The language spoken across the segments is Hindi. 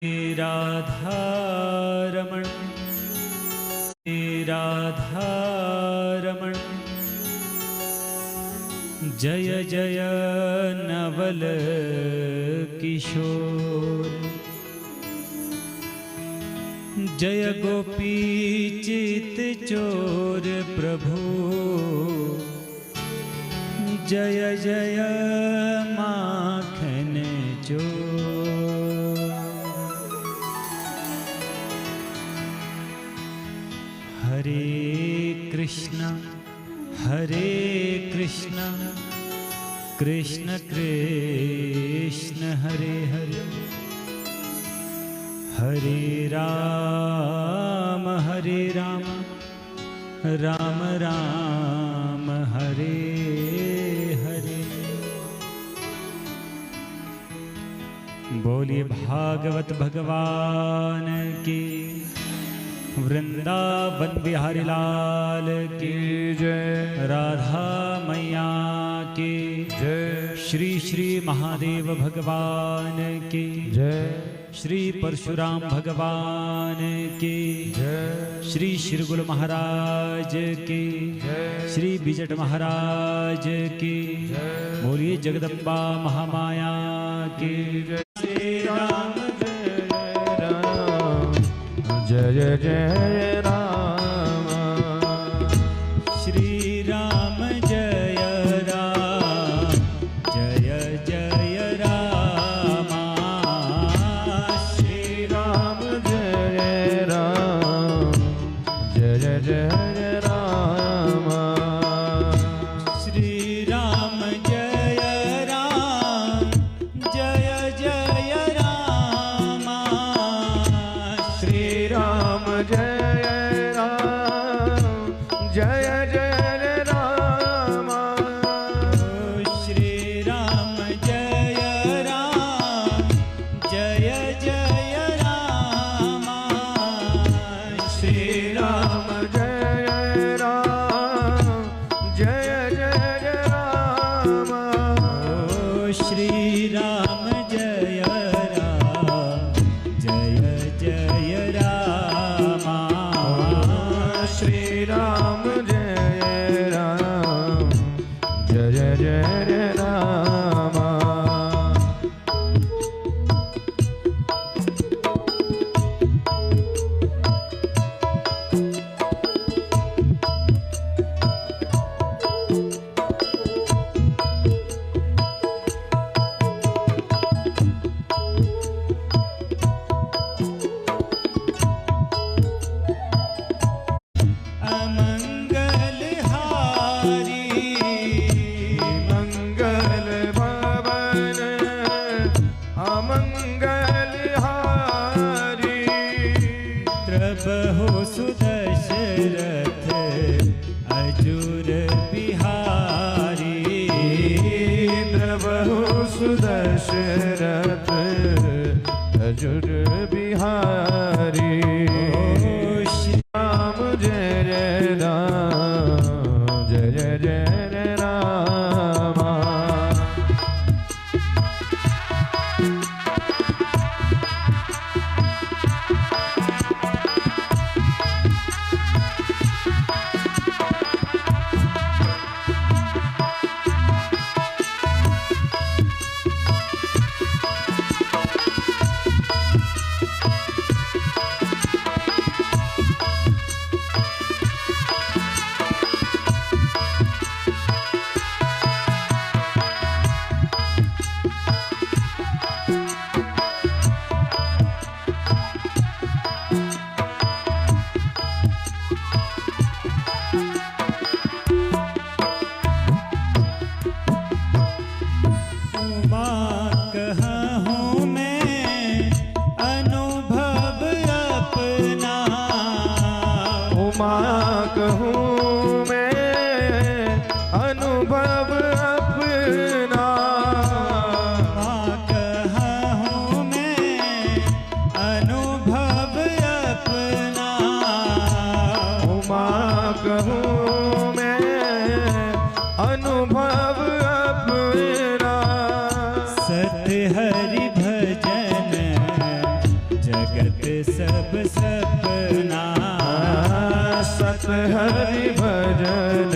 राधारमण राधारमण जय जय नवल किशोर जय गोपी चित चोर प्रभु जय जय माखन चोर। हरे कृष्ण कृष्ण कृष्ण हरे हरे हरे राम राम राम हरे हरे। बोलिए भागवत भगवान की, वृंदावन बिहारी लाल की जय, राधा मैया की जय, श्री श्री महादेव भगवान की जय, श्री परशुराम भगवान की जय, श्री श्रीगुरु महाराज की जय, श्री विजट महाराज की जय। बोलिए जगदम्बा महामाया की जय। श्री राम जय जय जय राम, श्री राम जय राम जय जय राम, श्री राम जय राम जय जय राम, श्री राम जय राम जय जय राम, श्री राम जय राम जय जय राम, श्री राम जय राम जय जय राम, श्री राम जय राम जय जय राम, श्री राम जय राम जय जय राम, श्री राम जय राम जय जय राम। अमंगल हारी मंगल भवन अमंगल हारी, प्रभु सुदशरथ अजुर बिहारी, प्रभु सुदशरथ अजुर बिहारी, श्री राम जय राम जय जय राम। कहूँ मैं अनुभव अपना, कहूँ मैं अनुभव अपना, कहूँ मैं अनुभव अपना, सत्य हरि भजन जगत सब सपना। सत हरि भजन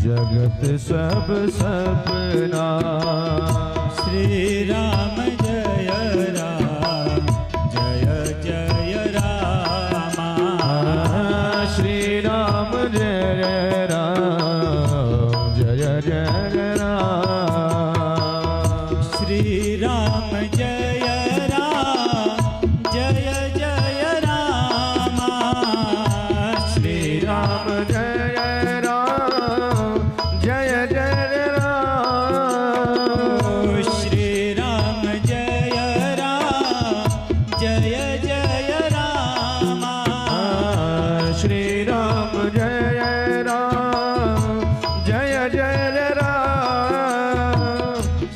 जगत सब सपना। श्री राम जय राम जय जय रामा। श्री राम जय राम जय जय राम। श्री राम जय राम जय जय रामा। श्री राम जय राम जय जय राम। श्री राम जय राम जय जय रामा। श्री राम जय राम जय जय राम।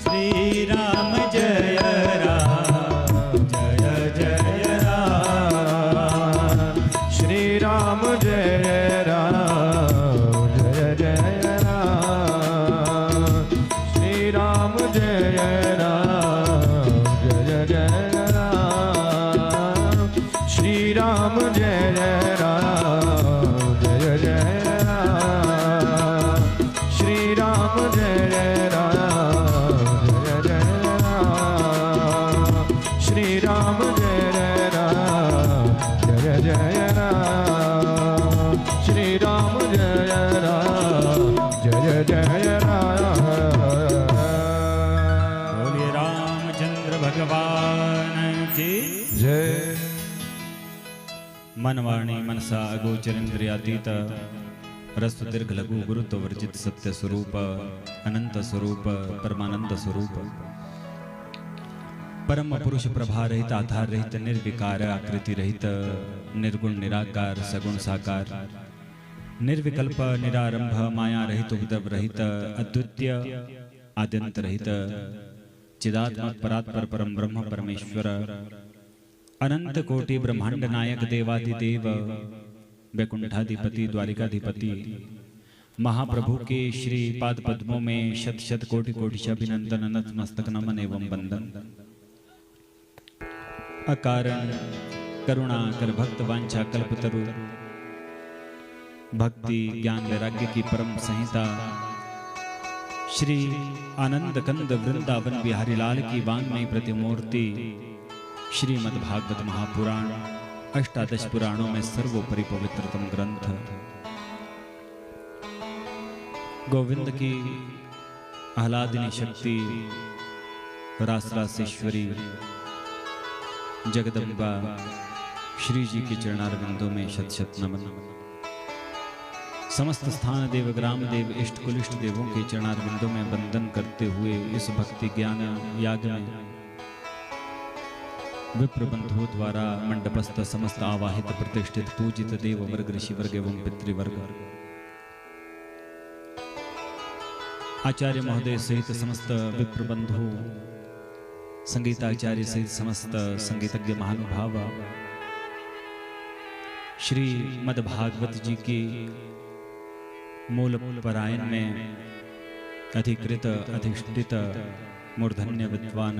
श्री राम जय राम जय जय राम। श्री राम जय राम जय जय राम। श्री राम जय राम जय जय राम। श्री राम जय राम जय जय राम। श्री राम जय राम जय जय राम। श्री राम जय राम जय जय राम। श्री राम जय राम जय जय राम। बोलिए रामचंद्र भगवान की जय। मन वाणी मनसा अगोचरेन्द्रियातीत रस्व दीर्घ लघु गुरुत्व वर्जित सत्य स्वरूप अनंत स्वरूप परमानंद स्वरूप परम पुरुष प्रभा रहित आधार रहित निर्विकार आकृति रहित निर्गुण निराकार सगुण साकार निर्विकल्प निरारंभ माया रहित उपद्रव रहित अद्वितीय आद्यंत रहित चिदात्मक परात्पर परम ब्रह्म परमेश्वर अनंत कोटि ब्रह्मांड नायक देवादिदेव वैकुंठाधिपति द्वारिकाधिपति महाप्रभु के श्री पाद पद्मों में शत शत कोटि कोटि अभिनंदन अनंत मस्तक नमन एवं वंदन। अकारण करुणा कर भक्त वांछा कल्पतरु भक्ति ज्ञान वैराग्य की परम संहिता श्री आनंद कंद वृंदावन बिहारी लाल की वांग्मयी प्रतिमूर्ति श्रीमद्भागवत महापुराण अष्टादश पुराणों में सर्वोपरि पवित्रतम ग्रंथ गोविंद की आह्लादिनी शक्ति रासरासेश्वरी जगदम्बा श्री जी के चरणारविंदों में शत शत नमन। समस्त स्थान देव ग्राम देव इष्ट कुलिष्ट देवों के चरणारविंदों में वंदन करते हुए इस भक्ति ज्ञान याग में विप्र बंधुओं द्वारा मंडपस्थ समस्त आवाहित प्रतिष्ठित पूजित देव वर्ग ऋषि वर्ग एवं पितृवर्ग आचार्य महोदय सहित समस्त विप्र बंधु संगीताचार्य सहित समस्त संगीतज्ञ महानुभाव श्री मद्भागवत जी की मूल परायण में अधिकृत अधिष्ठित मूर्धन्य विद्वान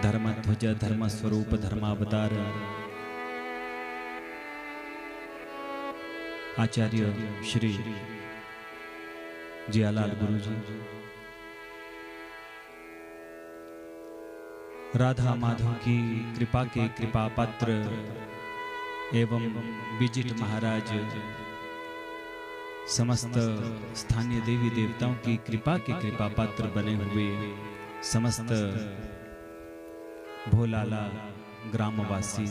धर्मध्वज धर्म स्वरूप धर्मावतार आचार्य श्री जियालाल गुरु जी, राधा माधव की कृपा के कृपा पात्र एवं विजिट महाराज, समस्त स्थानीय देवी देवताओं की कृपा के कृपा पात्र बने हुए समस्त भोलाला ग्रामवासी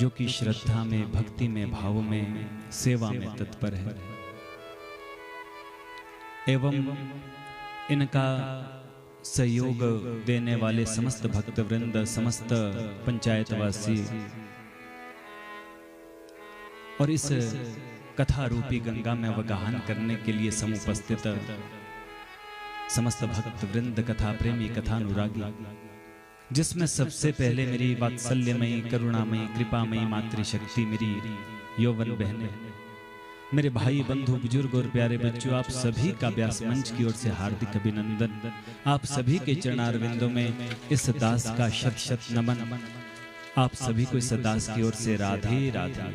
जो कि श्रद्धा में भक्ति में भाव में सेवा में तत्पर है एवं इनका सहयोग देने वाले समस्त भक्तवृंद समस्त पंचायतवासी और इस कथा रूपी गंगा में अवगाहन करने के लिए समुपस्थित समस्त भक्तवृंद कथा प्रेमी कथानुरागी, जिसमें सबसे पहले मेरी वात्सल्यमयी करुणामयी कृपामयी मातृशक्ति मेरी यौवन बहनें, मेरे भाई बंधु बुजुर्ग और प्यारे बच्चों, आप सभी का व्यास मंच की ओर से हार्दिक अभिनंदन। आप सभी के चरणारविंदों में इस दास का शत शत नमन। आप सभी को इस दास की ओर से राधे राधे।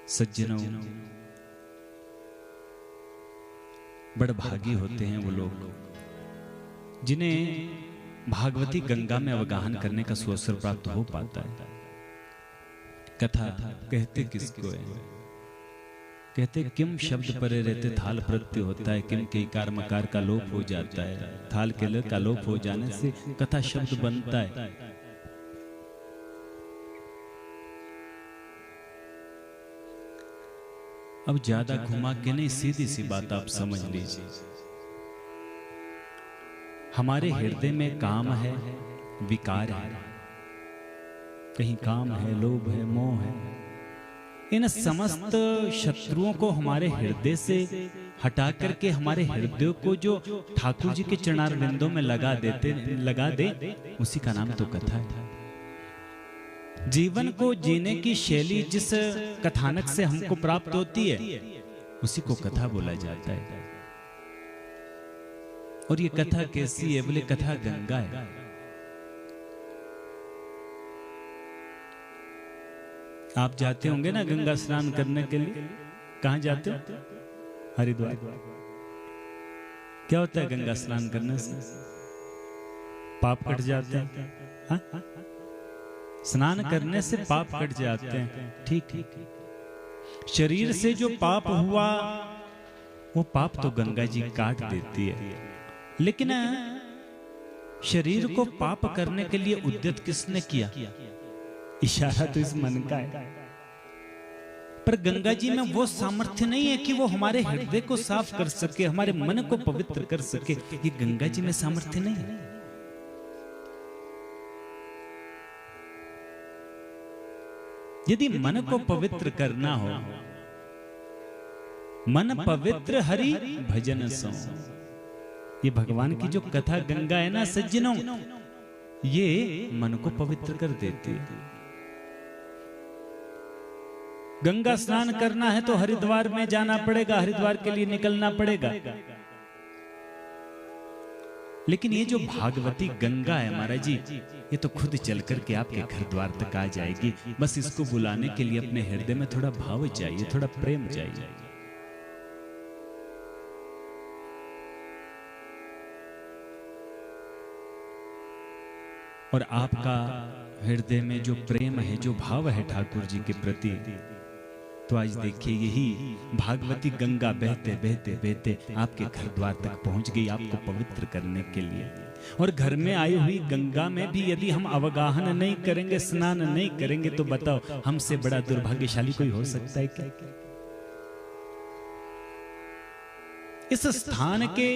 सज्जनों, बड़ भागी होते हैं वो लोग जिन्हें भागवती गंगा में अवगाहन करने का सुअवसर प्राप्त हो पाता है। कथा कहते किसको है? कहते किम शब्द परे रहते थाल प्रत्यय होता है, किम के इकार मकार का लोप हो जाता है। थाल के ल का लोप हो जाने से कथा शब्द बनता है। अब ज्यादा घुमा के नहीं, सीधी सी बात आप समझ लीजिए। हमारे हृदय में काम है, विकार है, कहीं काम है, लोभ है, मोह है। इन समस्त शत्रुओं को हमारे हृदय से हटा करके हमारे हृदय को जो ठाकुर जी के चरणारविंदों में लगा दे, उसी का नाम तो कथा है। जीवन को जीने की शैली जिस कथानक से हमको प्राप्त होती है, उसी को कथा बोला जाता है। और ये कथा कैसी है? बोले कथा गंगा है। आप जाते होंगे ना गंगा स्नान करने के लिए। कहां जाते हो? हरिद्वार। क्या होता है गंगा स्नान करने से? पाप कट जाते हैं। हा? स्नान करने से पाप कट जाते हैं। ठीक ठीक। शरीर से जो पाप हुआ वो पाप तो गंगा जी काट देती है, लेकिन शरीर को पाप करने के लिए उद्यत किसने किया? इशारा तो इस मन का है। पर गंगा जी में वो सामर्थ्य नहीं है कि वो हमारे हृदय को साफ कर सके, हमारे मन को पवित्र कर सके। ये गंगा जी में सामर्थ्य नहीं है। यदि मन को पवित्र करना हो, मन पवित्र हरि भजन सो। ये भगवान की जो कथा गंगा है ना सज्जनों, ये मन को पवित्र कर देती है। गंगा स्नान करना है तो हरिद्वार में जाना पड़ेगा, हरिद्वार के लिए निकलना पड़ेगा। लेकिन ये जो भागवती गंगा है महाराज जी, ये तो खुद चल करके आपके घर द्वार तक आ जाएगी। बस इसको बुलाने के लिए अपने हृदय में थोड़ा भाव चाहिए, थोड़ा प्रेम चाहिए। और आपका हृदय में जो प्रेम है, जो भाव है ठाकुर जी के प्रति, तो आज देखिए यही भागवती गंगा बहते बहते बहते आपके घर द्वार तक पहुंच गई, आपको पवित्र करने के लिए। और घर में आई हुई गंगा में भी यदि हम अवगाहन नहीं करेंगे, स्नान नहीं करेंगे, तो बताओ हमसे बड़ा दुर्भाग्यशाली कोई हो सकता है क्या? इस स्थान के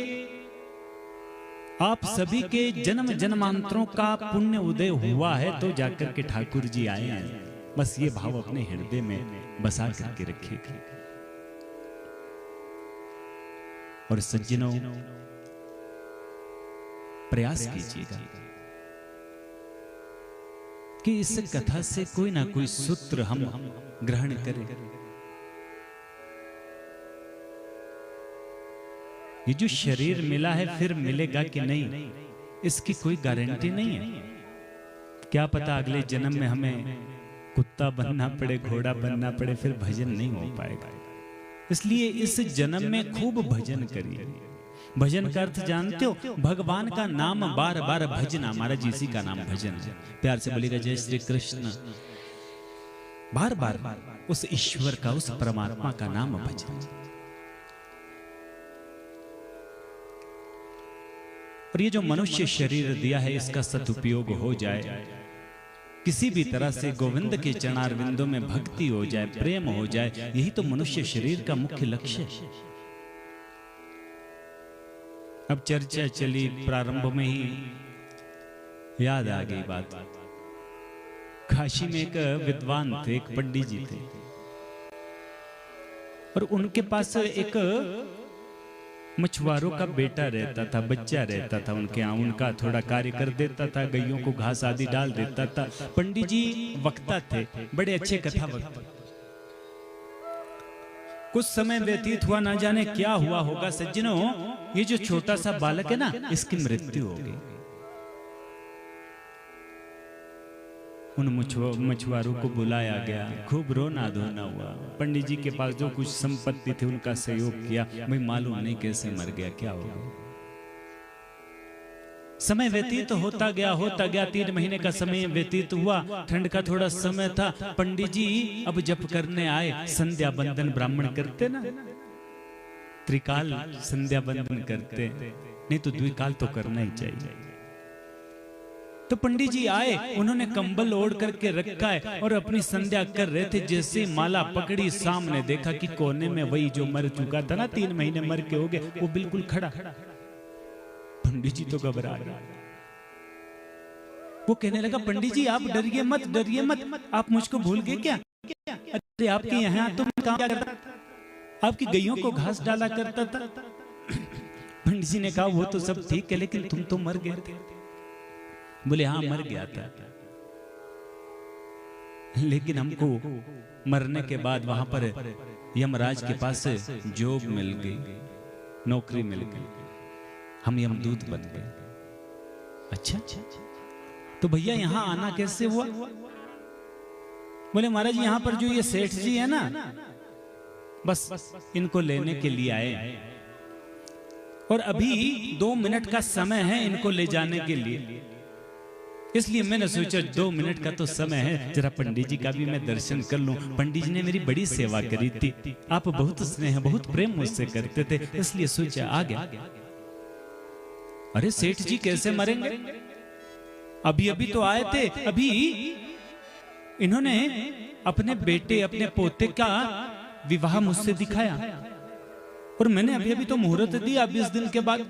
आप सभी के जन्म जन्मांतरों का पुण्य उदय हुआ है तो जाकर के ठाकुर जी आए हैं। बस ये भाव अपने हृदय में बसा करके रखिएगा। और सज्जनों, प्रयास कीजिएगा कि इस कथा से कोई ना कोई सूत्र हम ग्रहण करें। ये जो शरीर मिला है फिर मिलेगा कि नहीं, इसकी कोई गारंटी नहीं है। क्या पता अगले जन्म में हमें कुत्ता बनना पड़े, घोड़ा बनना पड़े, फिर भजन नहीं हो पाएगा। इसलिए इस जन्म में खूब भजन करिए। भजन का अर्थ जानते हो? भगवान का नाम बार बार भजना। हमारा जी इसी का नाम भजन है। प्यार से बोलेगा जय श्री कृष्ण। बार बार उस ईश्वर का, उस परमात्मा का नाम भजन। और ये जो मनुष्य शरीर दिया है, इसका सदुपयोग हो जाए, किसी भी तरह से गोविंद के चरणारविंदों में भक्ति हो जाए, प्रेम हो जाए, यही तो मनुष्य शरीर का मुख्य लक्ष्य है। अब चर्चा चली, प्रारंभ में ही याद आ गई बात। काशी में एक विद्वान थे, एक पंडित जी थे, और उनके पास एक मछुआरों का बेटा रहता था, बच्चा रहता था उनके यहाँ। उनका थोड़ा कार्य कर देता था, गैयों को घास आदि डाल देता था। पंडित जी वक्ता थे, बड़े अच्छे कथा वक्ता। कुछ समय व्यतीत हुआ, ना जाने क्या हुआ होगा सज्जनों, ये जो छोटा सा बालक है ना, इसकी मृत्यु हो गई। उन मछुआरों को बुलाया गया, खूब रोना धोना हुआ। पंडित जी के पास जो कुछ संपत्ति थी उनका सहयोग किया, भाई मालूम नहीं कैसे मर गया, क्या हो गया। समय व्यतीत तो होता गया 3 महीने का समय व्यतीत हुआ। ठंड का थोड़ा समय था। पंडित जी अब जप करने आए। संध्या बंदन ब्राह्मण करते ना, त्रिकाल संध्या बंदन करते, नहीं तो द्विकाल तो करना ही चाहिए। तो पंडित जी आए, उन्होंने कंबल ओढ़ करके रखा है और अपनी संध्या कर रहे थे। जैसे माला पकड़ी, सामने देखा कि कोने में वही जो मर चुका था ना, 3 महीने मर के हो गए, वो बिल्कुल खड़ा। पंडित जी तो घबरा गए। वो कहने लगा, पंडित जी आप डरिए मत, आप मुझको भूल गए क्या? अरे आपके यहाँ तो मैं काम करता, आपकी गैयों को घास डाला करता था। पंडित जी ने कहा, वो तो सब ठीक है, लेकिन तुम तो मर गए थे। बोले हाँ मर गया था, लेकिन हमको मरने के बाद वहां पर यमराज के पास जॉब मिल गई, नौकरी मिल गई, हम यमदूत बन गए। अच्छा, तो भैया यहाँ आना कैसे हुआ? बोले महाराज यहाँ पर जो ये सेठ जी है ना, बस इनको लेने के लिए आए और अभी 2 मिनट का समय है इनको ले जाने के लिए, इसलिए मैंने सोचा 2 मिनट का तो समय है, जरा पंडित जी का भी मैं दर्शन कर लूं। पंडित जी ने मेरी बड़ी सेवा करी थी, आप बहुत स्नेह बहुत प्रेम मुझसे करते थे, इसलिए सोचा आ गया। अरे सेठ जी कैसे मरेंगे? अभी तो आए थे, अभी इन्होंने अपने बेटे अपने पोते का विवाह मुझसे दिखाया और मैंने अभी तो मुहूर्त दिया 20 दिन के बाद।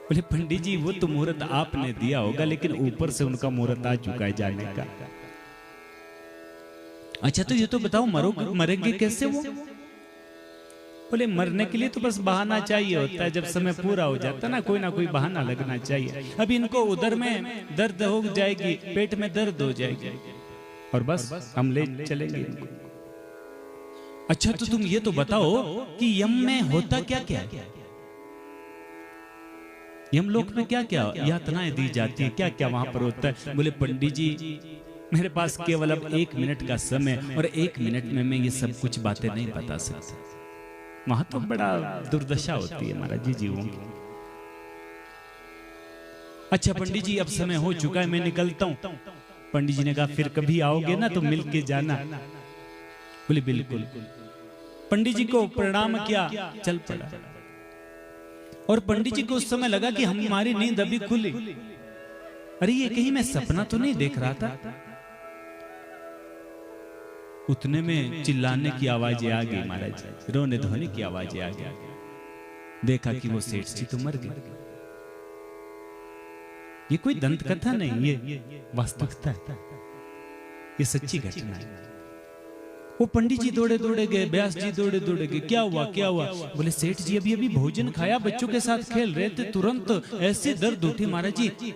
बोले पंडित जी वो तो मुहूर्त आपने दिया होगा, लेकिन ऊपर से उनका मुहूर्त आ चुका है जाने का। अच्छा तो ये तो बताओ मरेंगे कैसे वो? बोले मरने के लिए तो बस बहाना चाहिए होता है, जब समय पूरा हो जाता है ना कोई बहाना लगना चाहिए। अभी इनको उधर में दर्द हो जाएगी, पेट में दर्द हो जाएगी और बस हम ले चलेंगे इनको। अच्छा तो तुम ये तो बताओ कि यम में होता क्या क्या है? यमलोक में क्या क्या यातनाएं दी जाती हैं, क्या क्या वहां पर होता है? बोले पंडित जी मेरे पास केवल अब 1 मिनट का समय, और 1 मिनट में मैं ये सब कुछ बातें नहीं बता सकता। वहां तो बड़ा दुर्दशा होती है महाराज जी जीवों की। अच्छा पंडित जी अब समय हो चुका है, मैं निकलता हूं। पंडित जी ने कहा फिर कभी आओगे ना तो मिल के जाना। बोले बिल्कुल। पंडित जी को प्रणाम किया, चल पड़ा। और पंडित जी को उस समय लगा कि हमारी नींद अभी खुली, अरे ये कहीं मैं सपना तो नहीं देख रहा था। उतने में चिल्लाने की आवाजें आ गई महाराज, रोने धोने की आवाजें आ गई। देखा कि वो सेठ जी तो मर गए। ये कोई दंत कथा नहीं, ये वास्तविकता है, ये सच्ची घटना है। वो पंडित जी दौड़े दौड़े गए, व्यास जी दौड़े दौड़े गए, क्या हुआ क्या हुआ? बोले सेठ जी अभी भोजन खाया, बच्चों के साथ खेल रहे थे, तुरंत ऐसे दर्द उठी महाराज जी,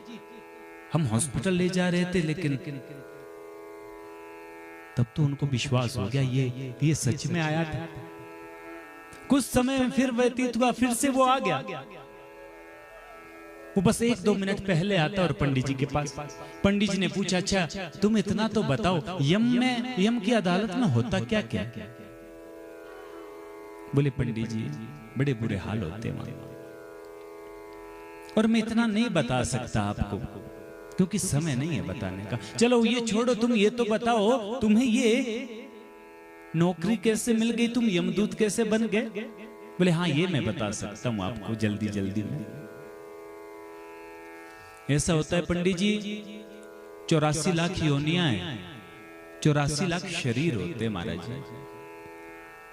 हम हॉस्पिटल ले जा रहे थे, लेकिन तब तो उनको विश्वास हो गया ये सच में आया था। कुछ समय फिर व्यतीत हुआ, फिर से वो आ गया। वो बस 1-2 मिनट पहले आता और पंडित जी के पास। पंडित जी ने पूछा अच्छा तुम इतना तो बताओ, यम की अदालत में होता क्या क्या? बोले पंडित जी बड़े बुरे हाल होते हैं वहां, और मैं इतना नहीं बता सकता आपको क्योंकि समय नहीं है बताने का। चलो ये छोड़ो, तुम ये तो बताओ तुम्हें ये नौकरी कैसे मिल गई, तुम यमदूत कैसे बन गए? बोले हाँ ये मैं बता सकता हूं आपको जल्दी जल्दी में। ऐसा होता है पंडित जी, 84 लाख योनियां हैं, 84 लाख शरीर होते हैं महाराज जी,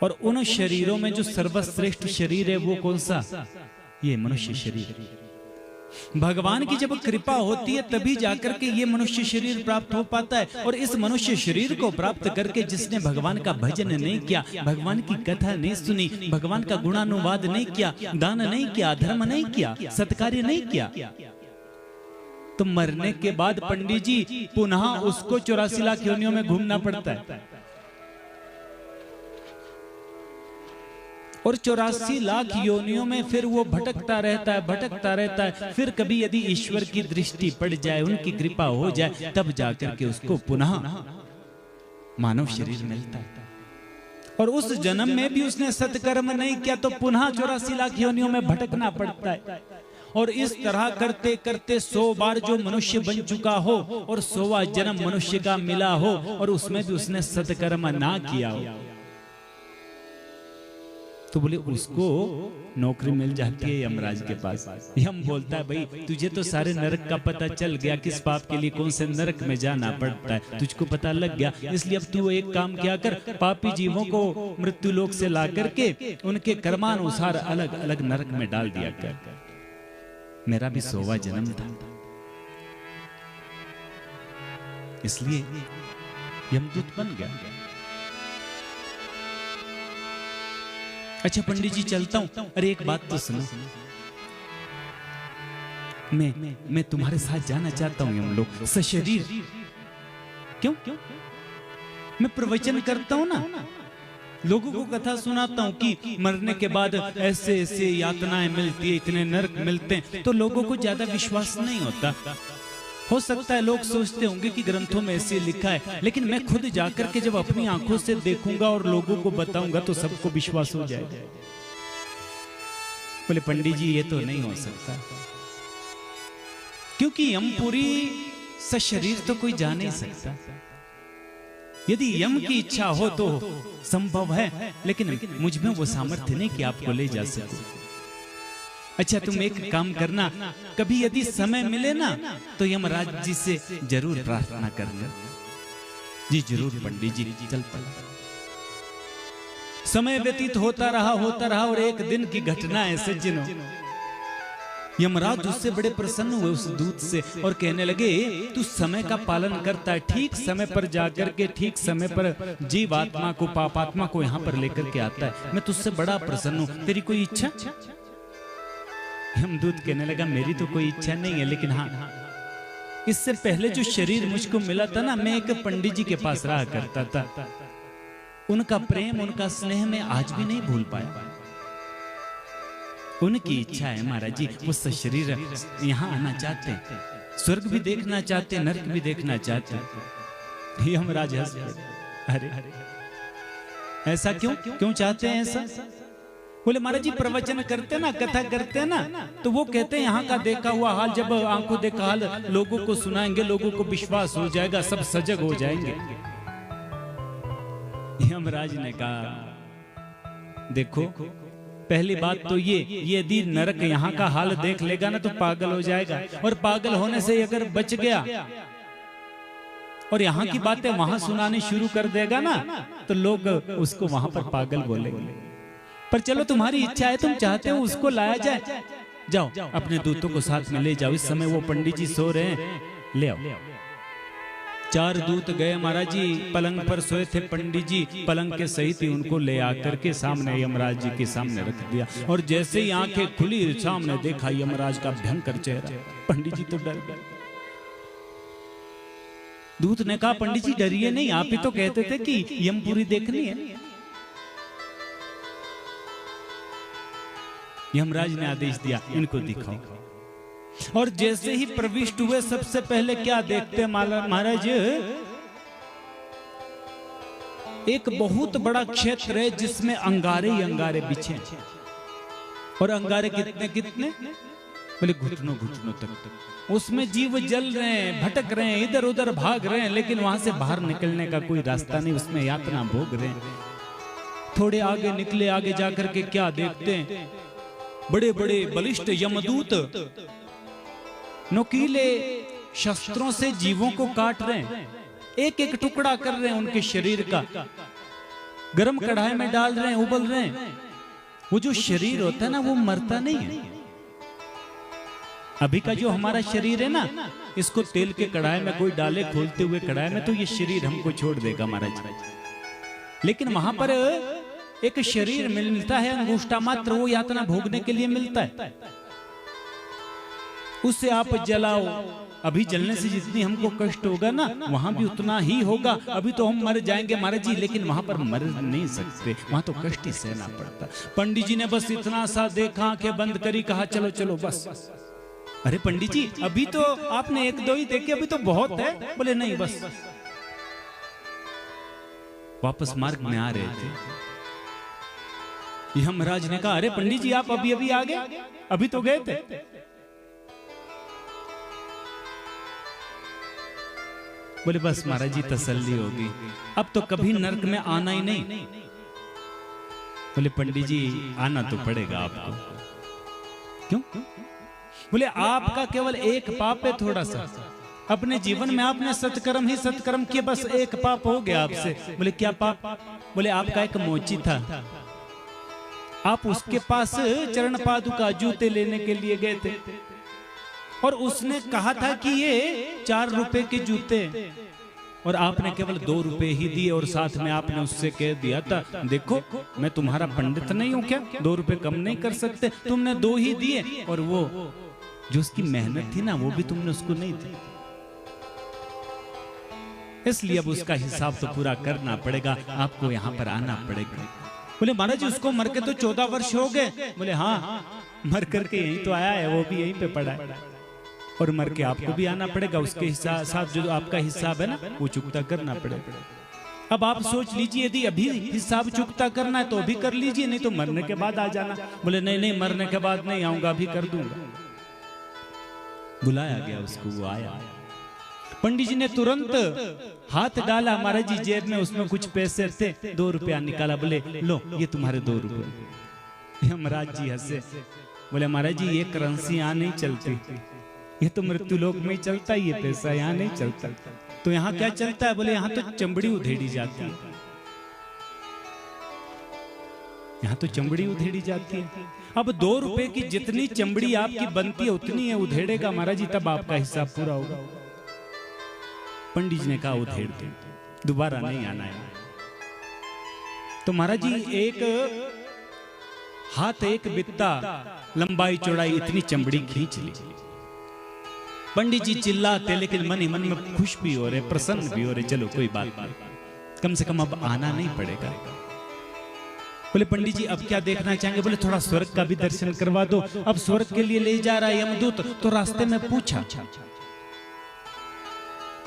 और उन शरीरों में जो सर्वश्रेष्ठ शरीर है वो कौन सा? ये मनुष्य शरीर। भगवान की जब कृपा होती है तभी जाकर के ये मनुष्य शरीर प्राप्त हो पाता है। और इस मनुष्य शरीर को प्राप्त करके जिसने भगवान का भजन नहीं किया, भगवान की कथा नहीं सुनी, भगवान का गुणानुवाद नहीं किया, दान नहीं किया, धर्म नहीं किया, सत्कार्य नहीं किया, तो मरने के बाद पंडित जी पुनः उसको 84 लाख योनियों में घूमना पड़ता है। और 84 लाख योनियों में फिर वो भटकता रहता है। फिर कभी यदि ईश्वर की दृष्टि पड़ जाए, उनकी कृपा हो जाए, तब जाकर के उसको पुनः मानव शरीर मिलता है। और उस जन्म में भी उसने सत्कर्म नहीं किया तो पुनः 84 लाख योनियों में भटकना पड़ता है। और इस तरह करते करते 100 बार जो मनुष्य बन चुका हो और 100वां जन्म मनुष्य का मिला हो और उसमें भी उसने सत्कर्म ना किया हो, तो बोले उसको नौकरी मिल जाती है यमराज के पास। यम बोलता है भाई तुझे तो सारे नरक का पता चल गया, किस पाप के लिए कौन से नरक में जाना पड़ता है तुझको पता लग गया, इसलिए अब तू एक काम क्या कर, पापी जीवों को मृत्यु लोक से ला करके उनके कर्मानुसार अलग अलग नरक में डाल दिया कर। मेरा भी 100वां जन्म था, इसलिए यमदूत बन गया। अच्छा पंडित जी चलता हूं। अरे एक बात तो सुनो, मैं तुम्हारे साथ जाना चाहता हूं, हम लोग सशरीर। क्यों? मैं प्रवचन करता हूं ना, लोगों को कथा सुनाता हूं कि मरने के बाद ऐसे ऐसे यातनाएं मिलती है, इतने नरक मिलते हैं, तो लोगों को ज्यादा विश्वास नहीं होता। हो सकता है लोग सोचते होंगे कि ग्रंथों में ऐसे लिखा है, लेकिन मैं खुद जाकर के जब अपनी आंखों से देखूंगा और लोगों को बताऊंगा तो सबको विश्वास हो जाएगा। बोले पंडित जी ये तो नहीं हो सकता, क्योंकि यमपुरी सशरीर तो कोई जा नहीं सकता। यदि यम की इच्छा हो तो संभव है, लेकिन मुझ में वो सामर्थ्य नहीं कि आपको ले जा सकूं। अच्छा तुम एक काम करना, कभी यदि समय मिले ना तो यमराज जी से जरूर प्रार्थना करना। जी जरूर पंडित जी, चल पड़ा। समय व्यतीत होता रहा और एक दिन की घटना है सज्जनों, यमराज उससे बड़े प्रसन्न हुए उस दूत से और कहने लगे तू समय का पालन करता है, ठीक समय पर जाकर के ठीक समय पर जीव आत्मा को पापात्मा को यहाँ पर लेकर के आता है, मैं तुझसे बड़ा प्रसन्न हूँ, तेरी कोई इच्छा? यमदूत कहने लगा मेरी तो कोई इच्छा नहीं है, लेकिन हाँ इससे पहले जो शरीर मुझको मिला था ना, मैं एक पंडित जी के पास रहा करता था, उनका प्रेम उनका स्नेह मैं आज भी नहीं भूल पाया। उनकी इच्छा है महाराज जी, वो शरीर यहाँ आना चाहते हैं, स्वर्ग भी देखना चाहते हैं, नरक भी देखना चाहते हैं। यमराज हंस पड़े, अरे ऐसा क्यों चाहते हैं ऐसा? बोले महाराज जी प्रवचन करते ना, कथा करते ना, तो वो कहते हैं यहाँ का देखा हुआ हाल जब आंखों देखा हाल लोगों को सुनाएंगे, लोगों को विश्वास हो जाएगा, सब सजग हो जाएंगे। यमराज ने कहा देखो पहली बात तो ये यदि नरक यहाँ का हाल देख लेगा ना तो पागल हो जाएगा, और पागल होने से अगर बच गया और यहाँ की बातें वहां सुनानी शुरू कर देगा ना तो लोग उसको वहां पर पागल बोलेंगे। पर चलो तुम्हारी इच्छा है, तुम चाहते हो उसको लाया जाए, जाओ अपने दूतों को साथ में ले जाओ। इस समय वो पंडित जी सो रहे हैं, ले आओ। 4 दूत गए महाराज जी, पलंग पर सोए थे पंडित जी, पलंग के सहित ही उनको ले आकर के सामने यमराज जी के सामने रख दिया। और जैसे ही आंखें खुली सामने देखा यमराज का भयंकर चेहरा, पंडित जी तो डर गए। दूत ने कहा पंडित जी डरिए नहीं, आप ही तो कहते थे कि यमपुरी देखनी है। यमराज ने आदेश दिया इनको दिखाओ। और जैसे ही प्रविष्ट हुए सबसे पहले क्या देखते महाराज, एक बहुत बड़ा क्षेत्र है जिसमें अंगारे ही अंगारे बिछे, और अंगारे कितने बोले घुटनों तक। उसमें जीव जल रहे हैं, भटक रहे हैं, इधर उधर भाग रहे हैं, लेकिन वहां से बाहर निकलने का कोई रास्ता नहीं, उसमें यातना भोग रहे हैं। थोड़े आगे निकले, आगे जाकर के क्या देखते हैं, बड़े बड़े बलिष्ठ यमदूत नुकीले शस्त्रों से जीवों को काट रहे हैं, एक एक टुकड़ा कर रहे हैं उनके शरीर का, गरम कढ़ाई में डाल रहे हैं, उबल रहे हैं। वो जो शरीर होता है ना वो मरता नहीं है। अभी का जो हमारा शरीर है ना, इसको तेल के कढ़ाई में कोई डाले खोलते हुए कढ़ाई में, तो ये शरीर हमको छोड़ देगा महाराज। लेकिन वहां पर एक शरीर मिलता है अंगूष्ठा मात्र, वो यातना भोगने के लिए मिलता है। उसे आप जलाओ। अभी जलने से जितनी हमको कष्ट होगा ना, वहां भी उतना ही होगा। अभी तो हम मर जाएंगे महाराज जी, लेकिन वहां पर मर नहीं सकते, वहां तो कष्ट ही सहना पड़ता। पंडित जी ने बस इतना सा देखा, आंखें बंद करी, कहा चलो चलो बस। अरे पंडित जी अभी तो आपने एक दो ही देखे, अभी तो बहुत है। बोले नहीं बस। वापस मार्ग में आ रहे थे, यमराज ने कहा अरे पंडित जी आप अभी अभी आ गए, अभी तो गए थे। बोले बस महाराज जी तसल्ली होगी, अब तो कभी नरक में आना ही नहीं। बोले पंडित जी आना तो पड़ेगा आपको। क्यों? बोले आपका केवल एक पाप है, थोड़ा सा। अपने जीवन में आपने सत्कर्म ही सत्कर्म किए, बस एक पाप हो गया आपसे। बोले क्या पाप? बोले आपका एक मोची था, आप उसके पास चरण पादुका जूते लेने के लिए गए थे, और उसने कहा था कि ये 4 रुपए के जूते, और आपने केवल 2 रुपए ही दिए, और साथ में आपने उससे कह दिया था देखो मैं तुम्हारा पंडित नहीं हूं क्या, 2 रुपए कम नहीं कर सकते। तुमने 2 ही दिए, और वो जो उसकी मेहनत थी ना वो भी तुमने उसको नहीं दी, इसलिए अब उसका हिसाब तो पूरा करना पड़ेगा, आपको यहाँ पर आना पड़ेगा। बोले महाराज जी उसको मर के तो 14 वर्ष हो गए। बोले हाँ मर करके यहीं तो आया है, वो भी यहीं पे पड़ा है, और मर के आपको भी आना पड़ेगा। उसके साथ जो आपका हिसाब है ना वो चुकता करना पड़ेगा। अब आप सोच लीजिए, यदि अभी हिसाब चुकता करना है तो अभी कर लीजिए, नहीं तो मरने के बाद आ जाना। बोले नहीं नहीं मरने के बाद नहीं आऊंगा, अभी कर दूंगा। बुलाया गया उसको, वो आया। पंडित जी ने तुरंत हाथ डाला महाराज जी जेब में, उसमें कुछ पैसे थे, 2 रुपया निकाला। बोले लो ये तुम्हारे 2 रुपये। यमराज जी हंसे, बोले महाराज जी ये करेंसी यहाँ नहीं चलती, ये तो मृत्यु लोक में ही चलता है, ये पैसा यहाँ नहीं चलता। तो यहाँ क्या चलता है? बोले यहाँ तो चमड़ी उधेड़ी जाती है, यहाँ तो चमड़ी उधेड़ी जाती है। अब 2 रुपए की जितनी चमड़ी आपकी बनती है उतनी है उधेड़ेगा महाराज जी, तब आपका हिसाब पूरा होगा। पंडित जी ने कहा उधेड़ दो, दोबारा नहीं आना है। तो महाराज जी एक हाथ एक बित्ता लंबाई चौड़ाई इतनी चमड़ी खींच ली। पंडित जी चिल्लाते, लेकिन मन ही मन में खुश भी हो रहे, प्रसन्न भी हो रहे, चलो कोई बात नहीं, कम से कम अब आना नहीं पड़ेगा। बोले पंडित जी अब क्या देखना चाहेंगे? बोले थोड़ा स्वर्ग का भी दर्शन करवा दो। अब स्वर्ग के लिए ले जा रहा है यमदूत, तो रास्ते में पूछा,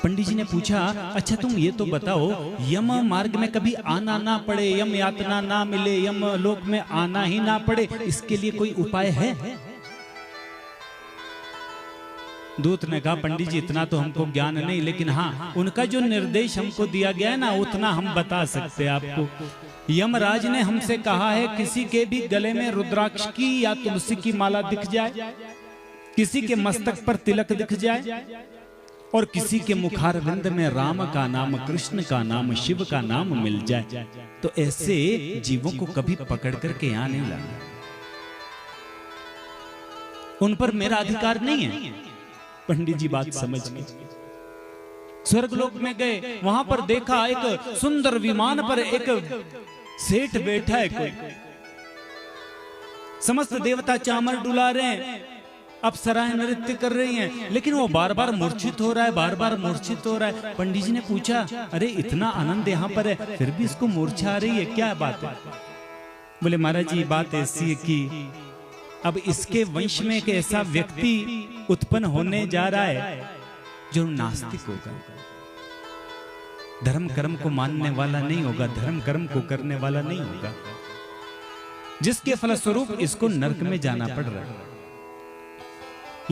पंडित जी ने पूछा अच्छा तुम ये तो बताओ, यम मार्ग में कभी आना ना पड़े, यम यातना ना मिले, यम लोक में आना ही ना पड़े, इसके लिए कोई उपाय है? दूत ने कहा पंडित जी इतना तो हमको ज्ञान नहीं, लेकिन हाँ उनका जो निर्देश हमको दिया गया है ना उतना हम बता सकते हैं आपको। यमराज ने हमसे कहा है किसी के भी गले में रुद्राक्ष की या तुलसी की माला दिख जाए, किसी के मस्तक पर तिलक दिख जाए, और किसी के मुखारविंद में राम का नाम, कृष्ण का नाम, शिव का नाम मिल जाए, तो ऐसे जीवों को कभी पकड़ करके यहाँ नहीं लाना, उन पर मेरा अधिकार नहीं है। पंडित जी बात समझ गए, स्वर्गलोक में गए, वहां पर देखा एक सुंदर विमान पर एक सेठ बैठा है कोई, समस्त देवता चामर डुला रहे हैं, अप्सराएं नृत्य कर रही हैं, लेकिन वो बार बार मूर्छित हो रहा है, बार बार मूर्छित हो रहा है। पंडित जी ने पूछा अरे इतना आनंद यहाँ पर है फिर भी इसको मूर्छा आ रही है, क्या बात है? बोले महाराज जी बात ऐसी है कि अब इसके वंश में एक ऐसा व्यक्ति उत्पन्न होने जा रहा है जो नास्तिक होगा, धर्म कर्म को मानने वाला नहीं होगा, धर्म कर्म को करने वाला नहीं होगा, जिसके फलस्वरूप इसको नरक में जाना पड़ रहा है।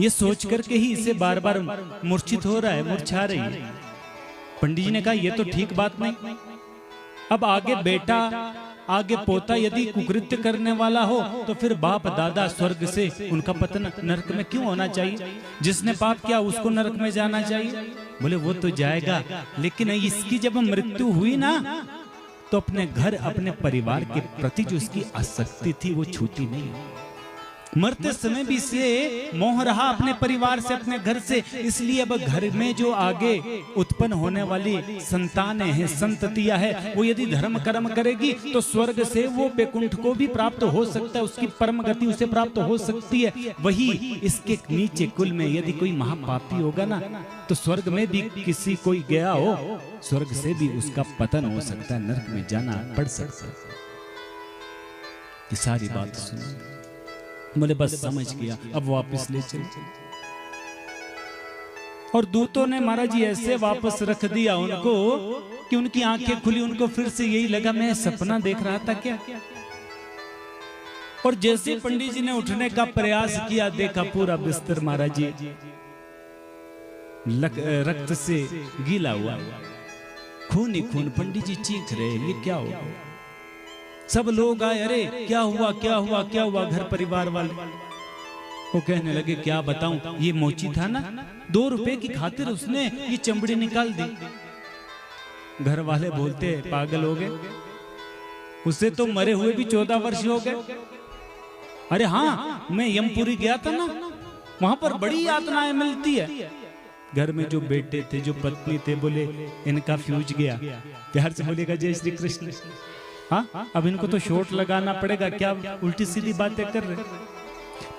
ये सोच करके ही इसे बार बार मूर्छित हो रहा है, मूर्छा रही है। पंडित जी ने कहा ये तो ठीक बात नहीं। अब आगे बेटा आगे पोता यदि कुकृत्य करने वाला हो तो फिर बाप दादा स्वर्ग से उनका पतन नरक में क्यों होना चाहिए? जिसने पाप किया उसको नरक में जाना चाहिए। बोले वो तो जाएगा, लेकिन इसकी जब मृत्यु हुई ना तो अपने घर अपने परिवार के प्रति जो उसकी आसक्ति थी वो छूटी नहीं। मरते समय भी से मोह रहा अपने परिवार से, अपने घर से, इसलिए अब घर में जो आगे उत्पन्न होने वाली संतानें हैं, संततियां है, वो यदि धर्म कर्म करेगी तो स्वर्ग से वो बैकुंठ को भी प्राप्त हो सकता है, उसकी परम गति उसे प्राप्त हो सकती है। वही इसके नीचे कुल में यदि कोई महापापी होगा ना, तो स्वर्ग में भी किसी कोई गया हो, स्वर्ग से भी उसका पतन हो सकता है, नरक में जाना पड़ सकता है। ये सारी बात सुनो, बोले बस समझ गया, अब वापस ले चल। और दूतों ने महाराज जी ऐसे वापस रख दिया उनको कि उनकी आंखें खुली, उनको फिर से यही लगा मैं सपना देख रहा था क्या। और जैसे पंडित जी ने उठने का प्रयास किया, देखा पूरा बिस्तर महाराज जी रक्त से गीला हुआ, खून ही खून। पंडित जी चीख रहे, ये क्या हुआ? सब लोग आए, अरे क्या हुआ क्या हुआ क्या हुआ? घर परिवार वाले वो कहने लगे क्या बताऊं, ये मोची था ना, 2 रुपए की खातिर उसने ये चमड़ी निकाल दी। घर वाले बोलते पागल हो गए, उसे तो मरे हुए भी 14 वर्ष हो गए। अरे हाँ, मैं यमपुरी गया था ना, वहां पर बड़ी यातनाएं मिलती है। घर में जो बेटे थे, जो पत्नी थे, बोले इनका फ्यूज गया। प्यार से बोलेगा जय श्री कृष्ण। हाँ, अब इनको तो शॉट लगाना पड़ेगा, क्या उल्टी सीधी बातें कर रहे।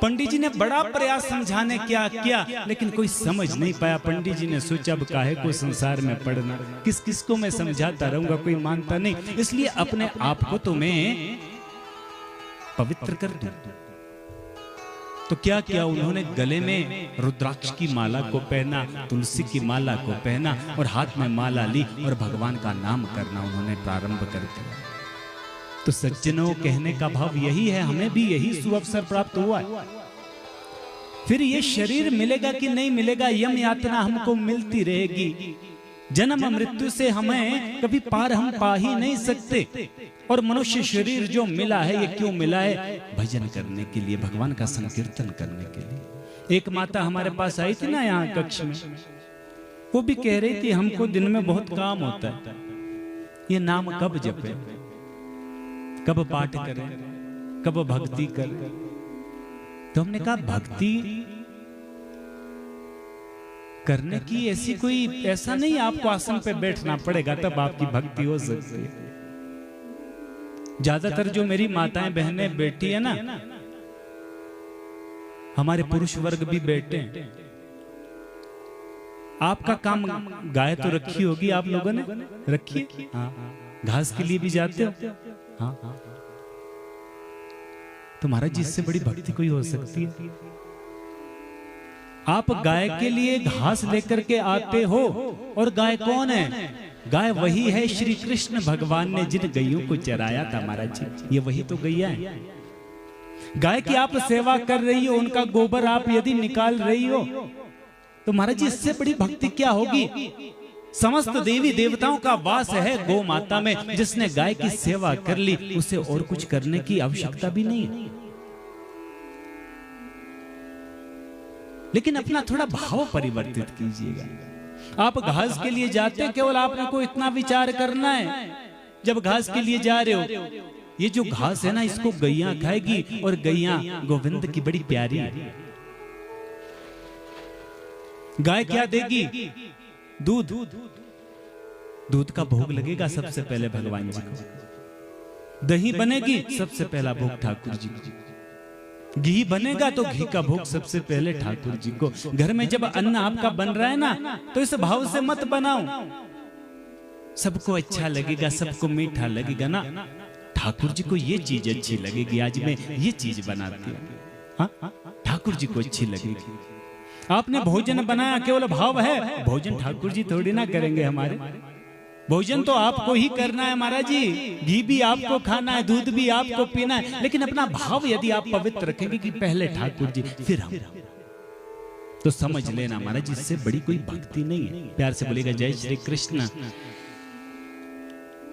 पंडित जी ने बड़ा प्रयास समझाने क्या किया, लेकिन कोई समझ नहीं पाया। पंडित जी ने सोचा अब काहे को संसार में पड़ना, किस किस को मैं समझाता रहूंगा, कोई मानता नहीं, इसलिए अपने आप को तो मैं पवित्र कर दूं। तो क्या किया उन्होंने, गले में रुद्राक्ष की माला को पहना, तुलसी की माला को पहना और हाथ में माला ली और भगवान का नाम करना उन्होंने प्रारंभ कर दिया। तो सज्जनों, कहने का भाव यही है, हमें भी यही सुअवसर प्राप्त हुआ है। फिर ये शरीर मिलेगा कि नहीं मिलेगा, यम यातना हमको मिलती रहेगी। जन्म मृत्यु से हमें कभी पार हम पा ही नहीं सकते। और मनुष्य शरीर जो मिला है, ये क्यों मिला है? भजन करने के लिए, भगवान का संकीर्तन करने के लिए। एक माता हमारे पास आई थी ना यहाँ कक्ष में, वो भी कह रही थी हमको दिन में बहुत काम होता है, ये नाम कब जपे, कब पाठ करें, कब भक्ति करें। तो हमने कहा भक्ति करने की ऐसी कोई, ऐसा नहीं आपको आसन पे बैठना पड़ेगा तब आपकी भक्ति हो सकती है। ज्यादातर जो मेरी माताएं बहनें बैठी है ना, हमारे पुरुष वर्ग भी बैठे हैं। आपका काम, गाय तो रखी होगी आप लोगों ने, रखी? हाँ, घास के लिए भी जाते हो? हाँ, तो महाराज जी इससे बड़ी भक्ति कोई हो सकती है? आप गाय के लिए घास लेकर के आते हो, और गाय कौन है? गाय वही है श्री कृष्ण भगवान ने जिन गैयों को चराया था महाराज जी, ये वही तो गैया है। गाय की आप सेवा कर रही हो, उनका गोबर आप यदि निकाल रही हो, तो महाराज जी इससे बड़ी भक्ति क्या होगी? समस्त देवी देवताओं का वास है गौ माता में, जिसने गाय की सेवा कर ली, उसे और कुछ करने की आवश्यकता भी नहीं है। लेकिन अपना थोड़ा भाव परिवर्तित कीजिएगा। आप घास के लिए जाते, केवल आपने को इतना विचार करना है, जब घास के लिए जा रहे हो, ये जो घास है ना, इसको गैया खाएगी, और गैया गोविंद की बड़ी प्यारी है। गाय क्या देगी? दूध। दूध का भोग लगेगा सबसे पहले भगवान जी को। दही बनेगी, सबसे पहला भोग ठाकुर जी को। घी बनेगा तो घी का भोग सबसे पहले ठाकुर जी को। घर में जब अन्न आपका बन रहा है ना, तो इस भाव से मत बनाओ, सबको अच्छा लगेगा, सबको मीठा लगेगा ना, ठाकुर जी को ये चीज अच्छी लगेगी, आज मैं ये चीज बनाती हूँ, हाँ, ठाकुर जी को अच्छी लगेगी। आपने भोजन बनाया, केवल भाव है, भोजन ठाकुर जी थोड़ी ना करेंगे हमारे, भोजन तो आपको ही करना है महाराज जी, घी भी आपको खाना है, दूध भी आपको पीना है, लेकिन अपना भाव यदि आप पवित्र रखेंगे कि पहले ठाकुर जी फिर हम, तो समझ लेना महाराज जी इससे बड़ी कोई भक्ति नहीं है। प्यार से बोलेगा जय श्री कृष्ण।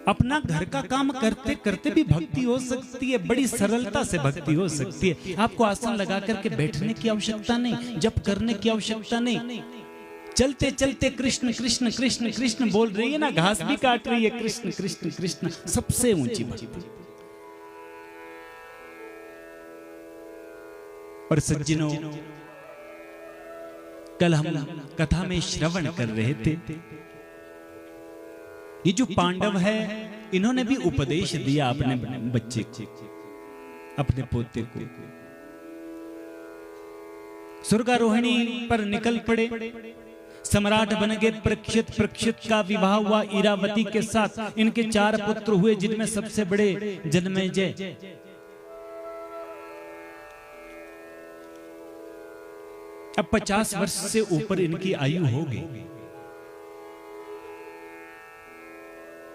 अपना घर का काम करते करते भी भक्ति हो सकती है, बड़ी सरलता से भक्ति हो सकती है। आपको आसन लगा करके बैठने की आवश्यकता नहीं, जप करने की आवश्यकता नहीं, चलते चलते कृष्ण कृष्ण कृष्ण कृष्ण बोल रही है ना, घास भी काट रही है, कृष्ण कृष्ण कृष्ण, सबसे ऊंची भक्ति। और सज्जनों, कल हम कथा में श्रवण कर रहे थे, ये जो पांडव है इन्होंने भी उपदेश दिया अपने बच्चे को, अपने पोते को। स्वर्गारोहिणी पर निकल पड़े, सम्राट बन गए परीक्षित। परीक्षित का विवाह हुआ इरावती के साथ। इनके 4 पुत्र हुए, जिनमें सबसे बड़े जन्मेजय। अब 50 वर्ष से ऊपर इनकी आयु हो गई।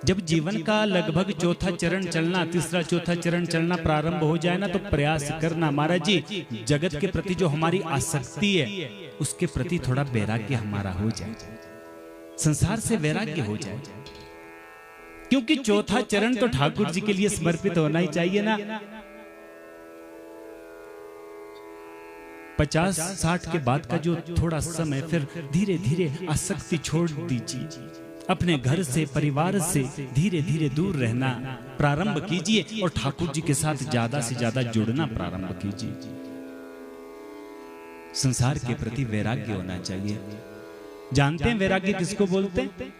जब जीवन का लगभग चौथा चरण चलना, तीसरा चौथा चरण चलना प्रारंभ हो जाए ना, तो प्रयास करना महाराज जी, जगत के प्रति जो हमारी आसक्ति है उसके प्रति थोड़ा वैराग्य हमारा हो जाए, संसार से वैराग्य हो जाए। क्योंकि चौथा चरण तो ठाकुर जी के लिए समर्पित होना ही चाहिए ना। 50-60 के बाद का जो थोड़ा समय, फिर धीरे धीरे आसक्ति छोड़ दीजिए, अपने घर से, परिवार से धीरे धीरे दूर रहना प्रारंभ कीजिए और ठाकुर जी के साथ ज्यादा से ज्यादा जुड़ना प्रारंभ कीजिए। संसार के प्रति वैराग्य होना चाहिए। जानते हैं वैराग्य किसको बोलते हैं?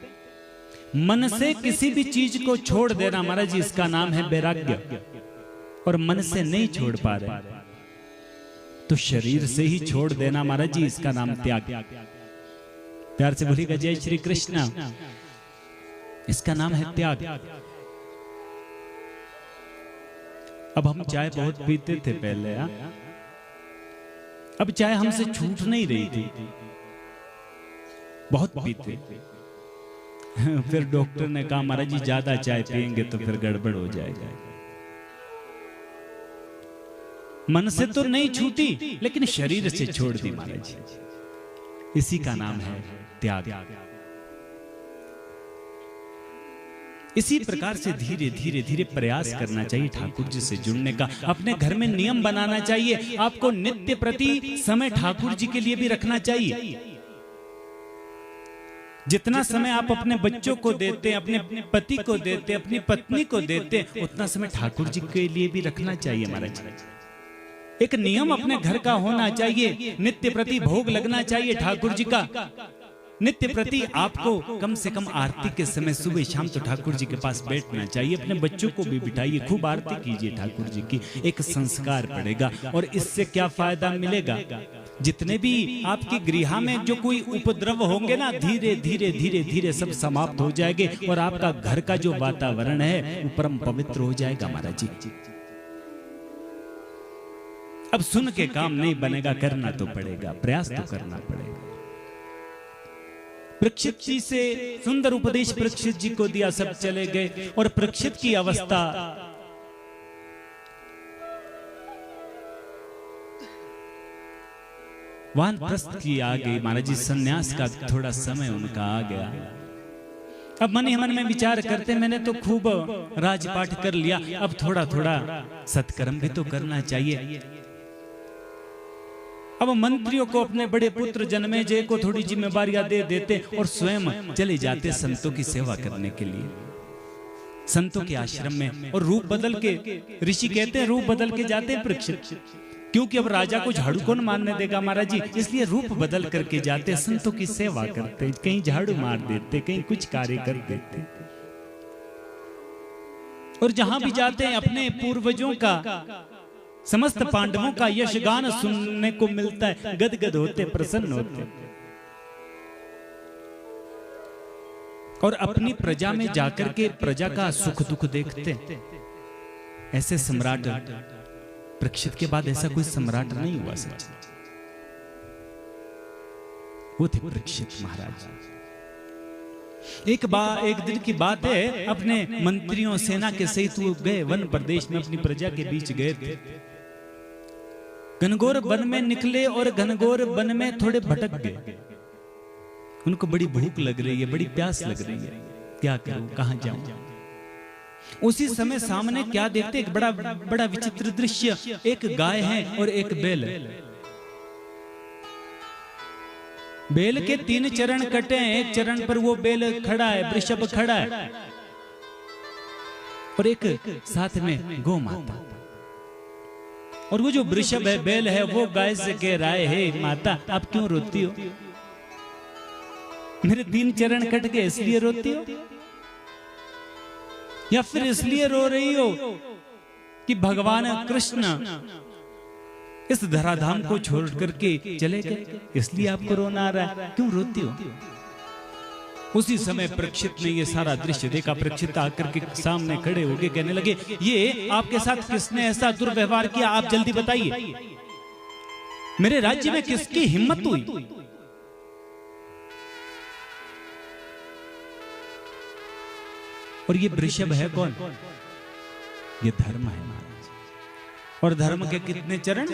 मन से किसी भी चीज को छोड़ देना महाराज जी, इसका नाम है वैराग्य। और मन से नहीं छोड़ पा रहे तो शरीर से ही छोड़ देना महाराज जी, इसका नाम त्याग। प्यार से बोलिएगा जय श्री कृष्ण, इसका नाम है त्याग। अब हम चाय बहुत पीते थे पहले, अब चाय हमसे छूट नहीं रही थी, बहुत पीते। फिर डॉक्टर ने कहा महाराज जी ज्यादा चाय पिएंगे तो फिर गड़बड़ हो जाएगा। मन से तो नहीं छूटी, लेकिन शरीर से छोड़ दी महाराज जी, इसी का नाम है त्याग। इसी प्रकार से धीरे धीरे धीरे प्रयास करना चाहिए ठाकुर जी से जुड़ने का। अपने घर में नियम बनाना चाहिए, आपको नित्य प्रति समय ठाकुर जी के लिए भी रखना चाहिए। जितना समय आप अपने बच्चों को देते हैं, अपने पति को देते, अपनी पत्नी को देते, उतना समय ठाकुर जी के लिए भी रखना चाहिए महाराज। एक नियम अपने घर का होना चाहिए, नित्य प्रति भोग लगना चाहिए ठाकुर जी का। नित्य प्रति आपको कम से कम आरती के समय सुबह शाम तो ठाकुर जी के पास बैठना चाहिए। अपने बच्चों को भी बिठाइए, खूब आरती कीजिए ठाकुर जी की, एक संस्कार पड़ेगा। और इससे क्या फायदा मिलेगा? जितने भी आपकी गृह में जो कोई उपद्रव होंगे ना, धीरे धीरे धीरे धीरे सब समाप्त हो जाएंगे और आपका घर का जो वातावरण है वो परम पवित्र हो जाएगा महाराज जी। अब सुन के काम नहीं बनेगा, करना तो पड़ेगा, प्रयास तो करना पड़ेगा। परीक्षित जी से सुंदर उपदेश परीक्षित जी को दिया, सब चले गए। और परीक्षित की अवस्था वानप्रस्थ की आ गई महाराज जी, सन्यास का थोड़ा समय उनका आ गया। अब मन ही मन में विचार करते, मैंने तो खूब राजपाठ कर लिया, अब थोड़ा थोड़ा सत्कर्म भी तो करना चाहिए। अब मंत्रियों को, अपने बड़े पुत्र जन्मेजय को थोड़ी जिम्मेवारियां दे देते और स्वयं चले जाते संतों की सेवा करने के लिए, संतों के आश्रम में। और रूप बदल के, ऋषि कहते हैं रूप बदल के जाते हैं परीक्षित, क्योंकि अब राजा को झाड़ू कौन मारने देगा महाराज जी, इसलिए रूप बदल करके जाते, संतों की सेवा करते, कहीं झाड़ू मार देते, कहीं कुछ कार्य कर देते। और जहां भी जाते हैं अपने पूर्वजों का, समस्त पांडवों का यशगान सुनने को मिलता है, गदगद होते, प्रसन्न होते। और अपनी प्रजा में जाकर के प्रजा का सुख दुख देखते। ऐसे सम्राट परीक्षित के बाद ऐसा कोई सम्राट नहीं हुआ सच, वो थे परीक्षित महाराज। एक दिन की बात है, अपने मंत्रियों सेना के सहित वो गए वन प्रदेश में, अपनी प्रजा के बीच गए थे। घनघोर वन में निकले और घनघोर वन में थोड़े भटक गए। उनको बड़ी भूख लग रही है, बड़ी प्यास लग रही है, क्या करूं, कहां जाऊं। उसी समय सामने क्या देखते, एक बड़ा बड़ा विचित्र दृश्य, एक गाय है और एक बैल है। बैल के 3 चरण कटे हैं, एक चरण पर वो बैल खड़ा है, वृषभ खड़ा है, और एक साथ में गौ माता। और वो जो वृषभ है, बैल है, वो गाय से कह रहा है, हे माता आप क्यों रोती हो? मेरे 3 चरण कट गए इसलिए रोती हो, या फिर इसलिए रो रही हो कि भगवान कृष्ण इस धराधाम को छोड़ करके चले गए, इसलिए आपको रोना आ रहा है? क्यों रोती हो? उसी समय परीक्षित ने ये सारा दृश्य देखा। परीक्षित आकर के सामने खड़े हो गए, कहने लगे, ये आपके साथ किसने ऐसा दुर्व्यवहार किया? आप जल्दी बताइए, मेरे राज्य में किसकी हिम्मत हुई? और ये वृषभ है कौन? ये धर्म है महाराज। और धर्म के कितने चरण?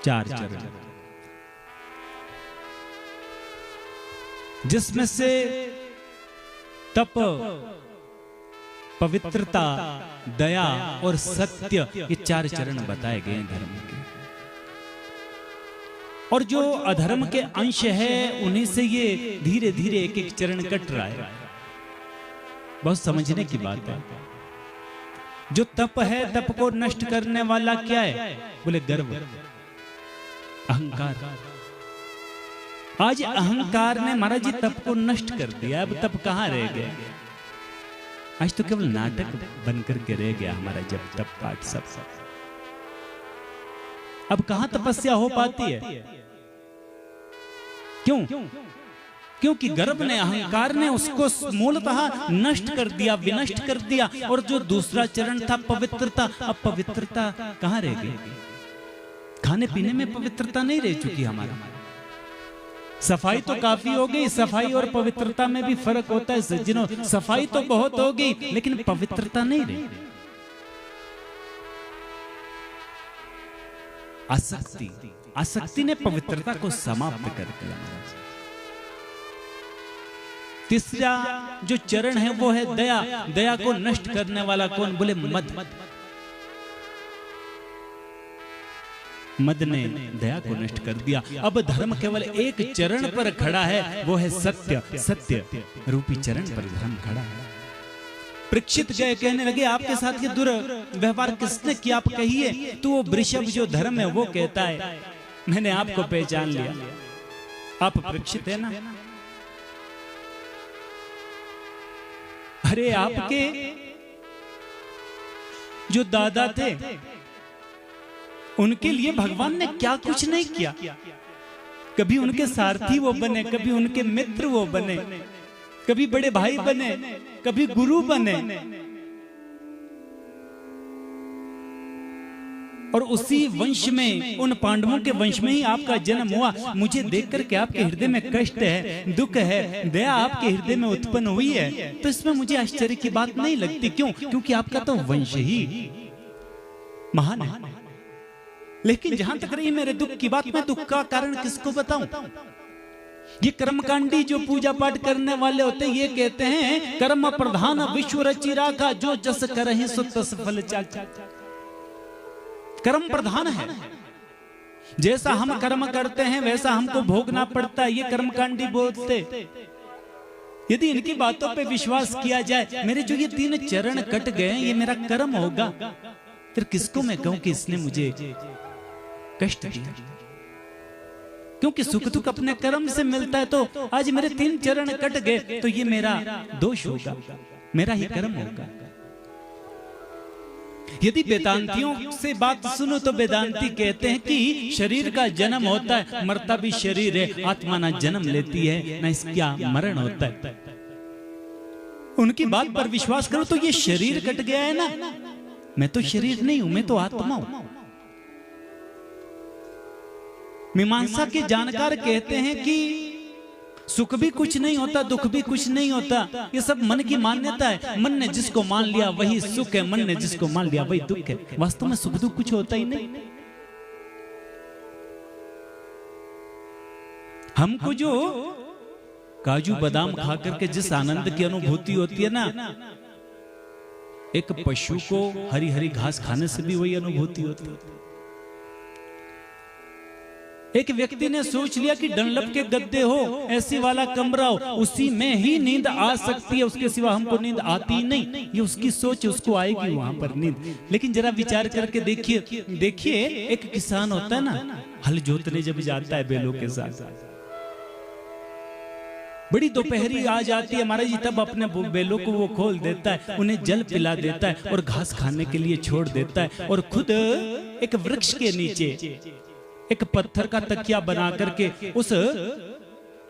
4 चरण, जिसमें से तप, पवित्रता, दया और सत्य, ये 4 चरण बताए गए हैं धर्म के। और जो अधर्म के अंश है उन्हीं से ये धीरे धीरे एक एक चरण कट रहा है। बहुत समझने की बात है। जो तप है, तप को नष्ट करने वाला क्या है? बोले गर्व, अहंकार। आज अहंकार ने महाराज जी तप को नष्ट कर दिया। अब तप कहां रह गया? आज तो केवल नाटक बनकर के रह गया हमारा जब तप पाठ सब। अब कहां तपस्या हो पाती है? क्यों? क्योंकि गर्व ने, अहंकार ने उसको मूलतः नष्ट कर दिया, विनष्ट कर दिया। और जो दूसरा चरण था पवित्रता, अब पवित्रता कहां रह गई? खाने पीने में पवित्रता नहीं रह चुकी हमारा। सफाई तो काफी हो गई, सफाई और पवित्रता में भी फर्क होता है सज्जनों। सफाई तो बहुत हो गई लेकिन पवित्रता नहीं रही। आसक्ति, आसक्ति ने पवित्रता को समाप्त कर दिया। तीसरा जो चरण है वो है दया। दया को नष्ट करने वाला कौन? बोले मद। मद ने दया को नष्ट कर दिया। अब धर्म केवल एक चरण पर खड़ा है, वो है सत्य। सत्य रूपी चरण पर धर्म खड़ा है। परीक्षित गए, कहने लगे, आपके साथ ये दुर्व्यवहार किसने किया? आप कहिए। तो वो वृषभ जो धर्म है वो कहता है, मैंने आपको पहचान लिया, आप परीक्षित है ना? अरे आपके जो दादा थे उनके लिए भगवान ने क्या कुछ नहीं किया। कभी उनके सारथी वो बने, कभी उनके मित्र वो बने, कभी बड़े भाई बने, कभी गुरु बने। और उसी वंश में, उन पांडवों के वंश में ही आपका जन्म हुआ। मुझे देखकर के आपके हृदय में कष्ट है, दुख है, दया आपके हृदय में उत्पन्न हुई है, तो इसमें मुझे आश्चर्य की बात नहीं लगती। क्यों? क्योंकि आपका तो वंश ही महान है। लेकिन जहां तक रही मेरे दुख की बात, मैं दुख का कारण किसको बताऊं? ये कर्मकांडी जो पूजा पाठ करने वाले होते हैं, ये कहते हैं कर्म प्रधान विश्व रचि राखा, जो जस करहि सो तस फल चाखा। कर्म प्रधान है, जैसा हम कर्म करते हैं वैसा हमको भोगना पड़ता है। ये कर्मकांडी बोलते। यदि इनकी बातों पे विश्वास किया जाए, मेरे जो ये 3 चरण कट गए, ये मेरा कर्म होगा, फिर किसको मैं कहूं कि इसने मुझे कष्ट दिया? क्योंकि सुख दुख अपने कर्म से मिलता है। तो आज मेरे 3 चरण कट गए तो ये मेरा दोष होगा, मेरा ही कर्म होगा। यदि वेदांतियों से बात सुनो तो वेदांती कहते हैं कि शरीर का जन्म होता है, मरता भी शरीर है, आत्मा ना जन्म लेती है ना इसका मरण होता है। उनकी बात पर विश्वास करो तो ये शरीर कट गया है ना, मैं तो शरीर नहीं हूं, मैं तो आत्मा हूं। मीमांसा के जानकार कहते हैं कि सुख भी कुछ नहीं होता, दुख भी कुछ नहीं होता, ये सब मन की मान्यता है। मन ने जिसको मान लिया वही सुख है, मन ने जिसको मान लिया वही दुख है। वास्तव में सुख दुख कुछ होता ही नहीं। हमको जो काजू बादाम खा करके जिस आनंद की अनुभूति होती है ना, एक पशु को हरी हरी घास खाने से भी वही अनुभूति होती है। एक व्यक्ति ने सोच लिया कि डनलप के गद्दे हो, ऐसी वाला कमरा हो, उसी में ही नींद आ सकती है, उसके सिवा हमको नींद आती नहीं। ये उसकी सोच, उसको आएगी वहां पर नींद। लेकिन जरा विचार करके देखिए एक किसान होता है ना, हल जोतने जब जाता है बैलों के साथ, बड़ी दोपहरी आ जाती है महाराज जी, तब अपने बैलों को वो खोल देता है, उन्हें जल पिला देता है और घास खाने के लिए छोड़ देता है, और खुद एक वृक्ष के नीचे एक पत्थर का तकिया बना करके उस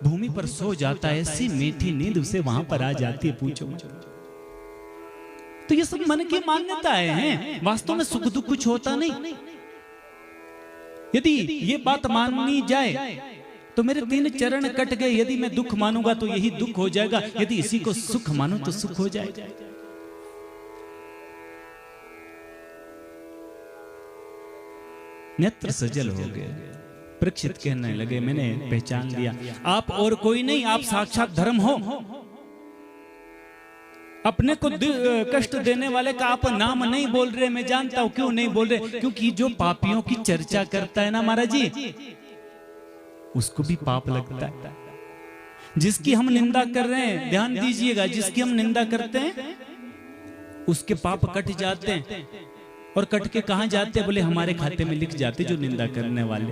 भूमि पर सो जाता है। ऐसी मीठी नींद उसे वहां पर आ जाती है, पूछो। तो ये सब मन की मान्यताएं हैं, वास्तव में सुख दुख कुछ होता नहीं। यदि ये बात माननी जाए तो मेरे 3 चरण कट गए। यदि मैं दुख मानूंगा तो यही दुख हो जाएगा, यदि इसी को सुख मानूं तो सुख हो जाएगा। नेत्र सजल हो गए। परीक्षित कहने लगे, मैंने पहचान लिया, आप और कोई नहीं, आप साक्षात धर्म हो। अपने को कष्ट देने वाले का आप नाम नहीं बोल रहे, मैं जानता हूं क्यों नहीं बोल रहे, क्योंकि जो पापियों की चर्चा करता है ना महाराज जी, उसको भी पाप लगता है। जिसकी हम निंदा कर रहे हैं, ध्यान दीजिएगा, जिसकी हम निंदा करते हैं उसके पाप कट जाते हैं। और कट के कहां जाते हैं? बोले हमारे खाते में लिख जाते, जो निंदा करने वाले।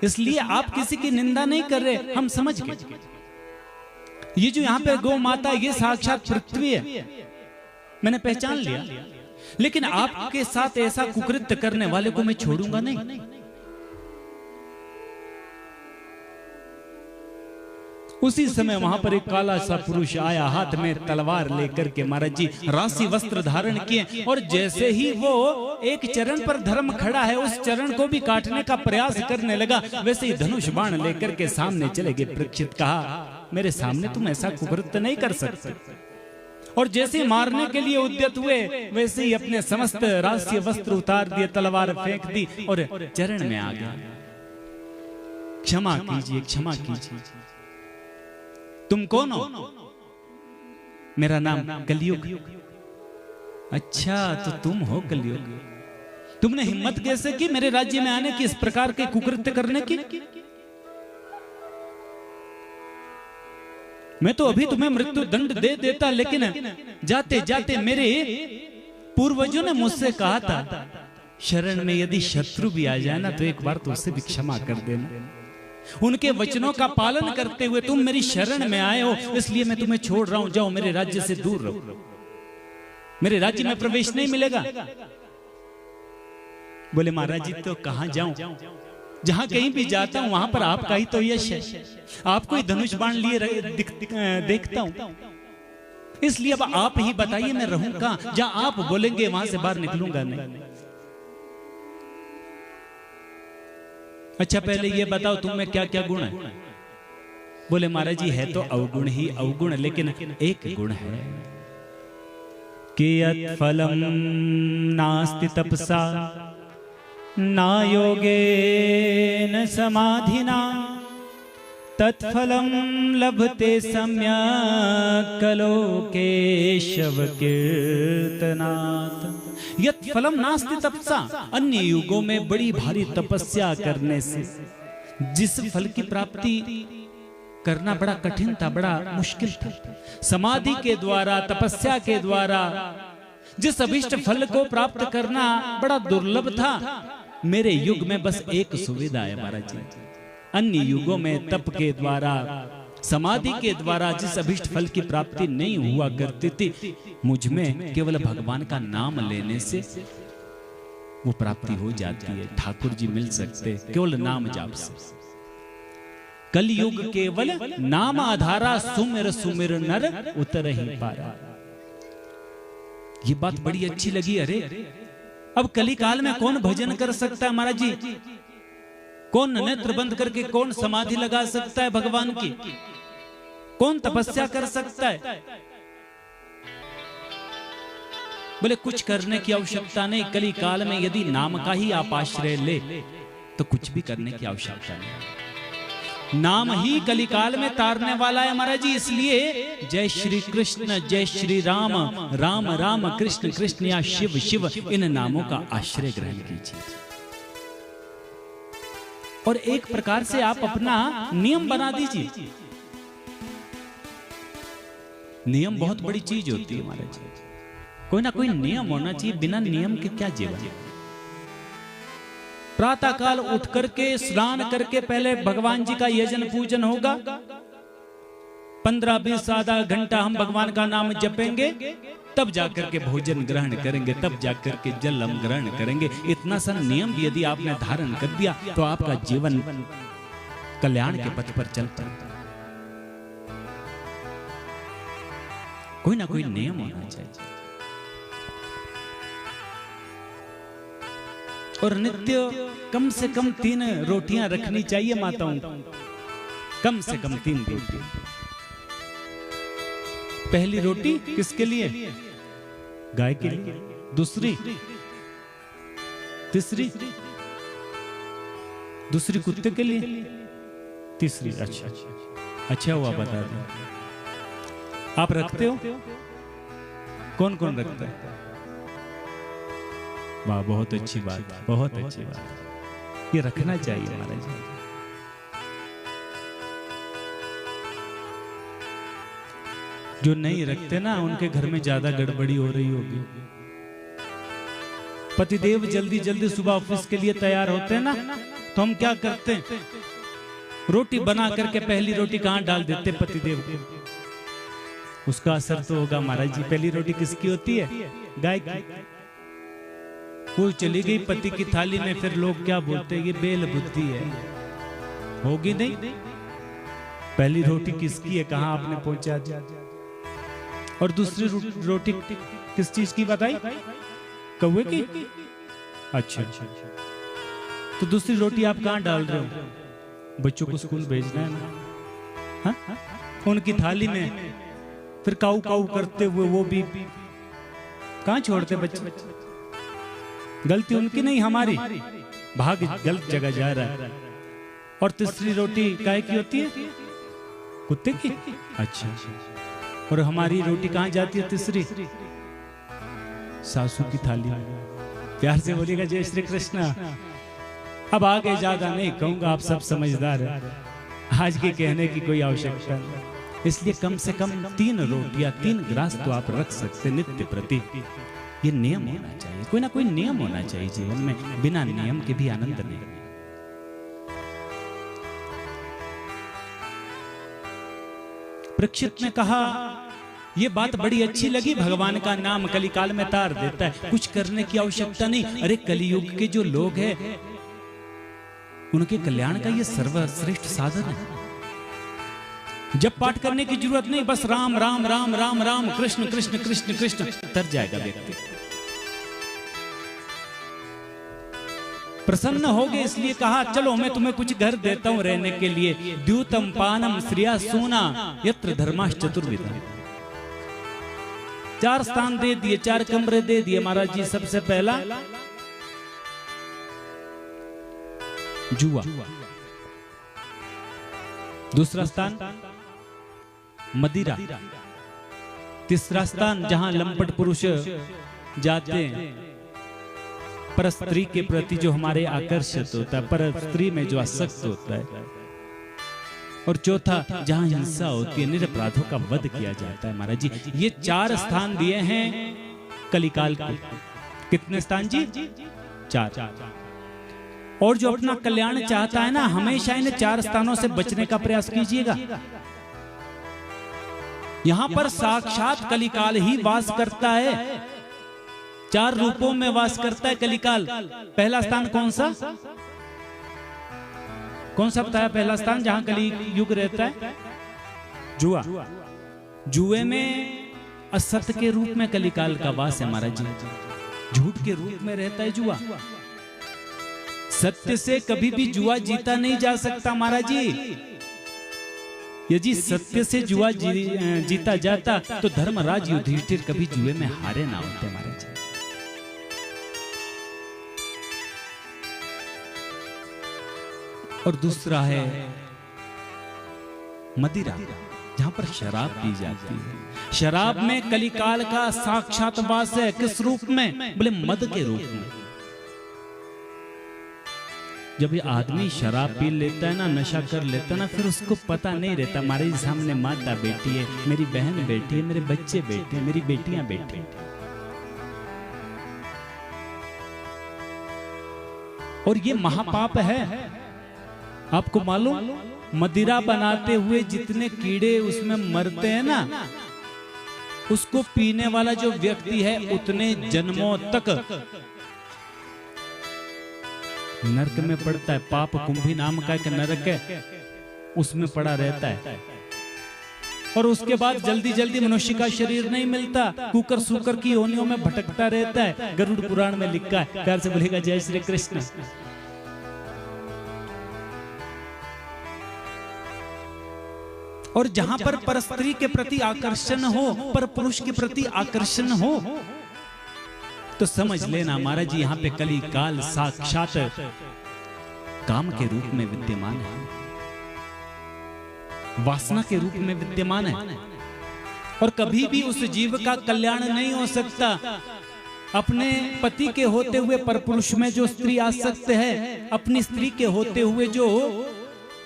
इसलिए आप किसी की निंदा नहीं कर रहे, हम समझ गए। ये जो यहाँ पे गौ माता, ये साक्षात पृथ्वी है, मैंने पहचान लिया। लेकिन आपके साथ ऐसा कुकृत्य करने वाले को मैं छोड़ूंगा नहीं। उसी समय वहां पर एक काला सा पुरुष आया, हाथ में तलवार लेकर के महाराज जी राशि वस्त्र धारण किए, और जैसे ही वो एक चरण पर धर्म खड़ा है, उस चरण को भी काटने का प्रयास करने लगा, वैसे ही धनुष बाण लेकर के सामने चले गए। परीक्षित कहा, मेरे सामने तुम ऐसा कुकृत्य नहीं कर सकते। और जैसे मारने के लिए उद्यत हुए, वैसे ही अपने समस्त राशि वस्त्र उतार दिए, तलवार फेंक दी और चरण में आ गया। क्षमा कीजिए, क्षमा कीजिए। तुम कौन हो? मेरा नाम कलयुग। अच्छा, तो तुम हो कलयुग। तुमने हिम्मत कैसे की मेरे राज्य में आने की, इस प्रकार के कुकृत्य करने की? मैं तो अभी तुम्हें मृत्यु दंड दे देता, लेकिन जाते जाते मेरे पूर्वजों ने मुझसे कहा था, शरण में यदि शत्रु भी आ जाए ना, तो एक बार तो उससे भी क्षमा कर देना। उनके वचनों का पालन करते हुए तुम मेरी शरण में आए हो, इसलिए मैं तुम्हें छोड़ रहा हूं। जाओ, मेरे राज्य से दूर रहो, मेरे राज्य में प्रवेश नहीं मिलेगा। बोले महाराज जी, तो कहां जाऊं? जहां कहीं भी जाता हूं वहां पर आपका ही तो यश है, आपको ही धनुष बाण लिए देखता हूं, इसलिए अब आप ही बताइए मैं रहूं कहां? जहां आप बोलेंगे वहां से बाहर निकलूंगा नहीं। अच्छा, पहले ये बताओ तुम में क्या क्या गुण है? बोले महाराज जी, है तो अवगुण ही अवगुण, लेकिन एक गुण है कि यत् फलम नास्ति तपसा ना योगेन समाधिना तत्फलम लभते सम्यक् कलो केशव कीर्तनात्। यत् फलम नास्ति तपसा, अन्य युगों में बड़ी भारी तपस्या करने से जिस फल की प्राप्ति करना बड़ा कठिन था, बड़ा मुश्किल था, समाधि के द्वारा, तपस्या के द्वारा जिस अभिष्ट फल को प्राप्त करना बड़ा दुर्लभ था, मेरे युग में बस एक सुविधा है महाराज जी। अन्य युगों में तप के द्वारा, समाधि के द्वारा जिस अभिष्ट फल की प्राप्ति नहीं हुआ करती थी, मुझ में केवल भगवान का नाम लेने से वो प्राप्ति हो जाती है। ठाकुर जी मिल सकते केवल नाम जाप से। कलयुग केवल नाम आधारा, सुमिर सुमिर नर उतर ही पारा। ये बात बड़ी अच्छी लगी। अरे अब कली काल में कौन भजन कर सकता है महाराज जी? कौन नेत्र बंद करके कौन समाधि लगा सकता है भगवान की? कौन तपस्या कर सकता है? बोले कुछ करने की आवश्यकता नहीं। कली काल में यदि नाम का ही आप आश्रय ले तो कुछ भी करने की आवश्यकता नहीं। नाम ही कली काल में तारने वाला है महाराज जी। इसलिए जय श्री कृष्ण, जय श्री राम, राम राम कृष्ण कृष्ण या शिव शिव, इन नामों का आश्रय ग्रहण कीजिए। और एक प्रकार से आप अपना नियम बना दीजिए। नियम बहुत बड़ी चीज होती है महाराज। कोई ना कोई नियम होना चाहिए, बिना नियम के क्या जीवन। प्रातः काल उठ करके स्नान करके पहले भगवान जी का यजन पूजन होगा। 15-20 आधा घंटा हम भगवान का नाम जपेंगे, तब जाकर के भोजन ग्रहण करेंगे, तब जाकर के जल हम ग्रहण करेंगे। इतना सा नियम भी यदि आपने धारण कर दिया तो आपका जीवन कल्याण के पथ पर चलता है। कोई ना कोई नियम होना चाहिए। और नित्य कम से कम 3 रोटियां रखनी चाहिए माताओं, कम से कम 3 रोटी। पहली रोटी किसके लिए? गाय के लिए। दूसरी, तीसरी, दूसरी कुत्ते के लिए, तीसरी। अच्छा हुआ बता दें। आप रखते हो? कौन कौन रखता है? वाह, बहुत अच्छी बात, बहुत अच्छी बात। ये रखना चाहिए महाराज। जो नहीं रखते ना, उनके घर में ज्यादा गड़बड़ी हो रही होगी। पतिदेव जल्दी जल्दी सुबह ऑफिस के लिए तैयार होते हैं ना, तो हम क्या करते हैं? रोटी बना करके पहली रोटी कहां डाल देते पतिदेव को। उसका असर तो होगा महाराज जी। पहली रोटी किसकी होती है? गाय की। वो चली गई पति की थाली में, फिर लोग क्या बोलते हैं? ये बेल बुद्धि है। होगी नहीं? पहली रोटी किसकी है? कहां आपने पहुंचा दिया। और दूसरी रोटी किस चीज की बताई? कौवे की। अच्छा, तो दूसरी रोटी आप कहां डाल रहे हो? बच्चों को स्कूल भेजना है ना, हा? उनकी थाली में फिर काऊ काऊ करते हुए वो भी कहां छोड़ते बच्चे? गलती उनकी नहीं, हमारी। भाग गलत जगह जा रहा है। और तीसरी रोटी काय की होती है? कुत्ते की। अच्छा, और हमारी रोटी कहां जाती है तीसरी? सासू की थाली में। प्यार से बोलिएगा जय श्री कृष्ण। अब आगे ज्यादा नहीं कहूंगा, आप सब समझदार हैं। आज के कहने की कोई आवश्यकता नहीं। इसलिए कम से कम 3 रोटियां, 3 ग्रास तो आप रख सकते नित्य प्रति। ये नियम होना चाहिए। कोई ना कोई नियम होना चाहिए जीवन में। बिना नियम के भी आनंद नहीं। परीक्षित ने कहा, ये बात बड़ी अच्छी लगी, भगवान का नाम कलिकाल में तार देता है, कुछ करने की आवश्यकता नहीं। अरे कलियुग के जो लोग हैं, उनके कल्याण का ये सर्वश्रेष्ठ साधन है। जब पाठ करने की जरूरत नहीं, बस राम राम राम राम राम, कृष्ण कृष्ण कृष्ण कृष्ण, तर जाएगा व्यक्ति। प्रसन्न हो गए, इसलिए कहा चलो मैं तुम्हें कुछ घर देता हूं रहने के लिए। द्यूतम पानम श्रिया सोना यत्र धर्माश चतुर्विधा। 4 स्थान दे दिए, 4 कमरे दे दिए महाराज जी। सबसे पहला जुआ, दूसरा स्थान मदिरा, तीसरा स्थान जहां लंपट पुरुष जाते हैं, पर स्त्री के प्रति जो हमारे आकर्षित होता है, पर स्त्री में जो आसक्त होता है, और चौथा जहां हिंसा होती है, निरपराधों का वध किया जाता है महाराज जी। ये 4 स्थान दिए हैं कलिकाल को। कितने स्थान जी? 4। और जो अपना कल्याण चाहता है ना, हमेशा इन 4 स्थानों से बचने का प्रयास कीजिएगा। यहां पर साक्षात कलिकाल ही वास करता है। 4 रूपों में वास करता है कलिकाल। पहला स्थान कौन सा? कौन सा बताया पहला स्थान जहां कली युग रहता है? जुआ। जुए में असत्य के रूप में कलिकाल का वास है महाराज जी। झूठ के रूप में रहता है जुआ। सत्य से कभी भी जुआ जीता नहीं जा सकता महाराज जी। यदि सत्य से जुआ जीता जाता तो धर्मराज युधिष्ठिर कभी जुए में हारे ना होते महाराज जी। और दूसरा है मदिरा, जहां पर शराब पी जाती है। शराब में कलिकाल का साक्षात वास है। किस रूप में? बोले मद के रूप में। जब ये आदमी शराब पी लेता है ना, नशा कर लेता है ना, फिर उसको पता नहीं रहता हमारे सामने माता बैठी है, मेरी बहन बैठी है, मेरे बच्चे बैठे हैं, मेरी बेटियां बैठी। और ये महापाप है। आपको मालूम, मदिरा बनाते हुए जितने कीड़े उसमें मरते हैं ना, उसको पीने वाला जो व्यक्ति है उतने जन्मों तक नरक में पड़ता है। पाप कुंभी नाम का एक नरक है, उसमें पड़ा रहता है। और उसके बाद जल्दी जल्दी मनुष्य का शरीर नहीं मिलता, कुकर सुकर की योनियों में भटकता रहता है। गरुड़ पुराण में लिखा है। प्यार से बोलेगा जय श्री कृष्ण। और जहां पर परस्त्री के प्रति आकर्षण हो, पर पुरुष के प्रति आकर्षण हो, तो समझ लेना महाराज जी यहाँ पे कली काल साक्षात काम के रूप में विद्यमान है, वासना के रूप में विद्यमान है। और कभी भी उस जीव का कल्याण नहीं हो सकता। अपने पति के होते हुए परपुरुष में जो स्त्री आसक्त है, अपनी स्त्री के होते हुए जो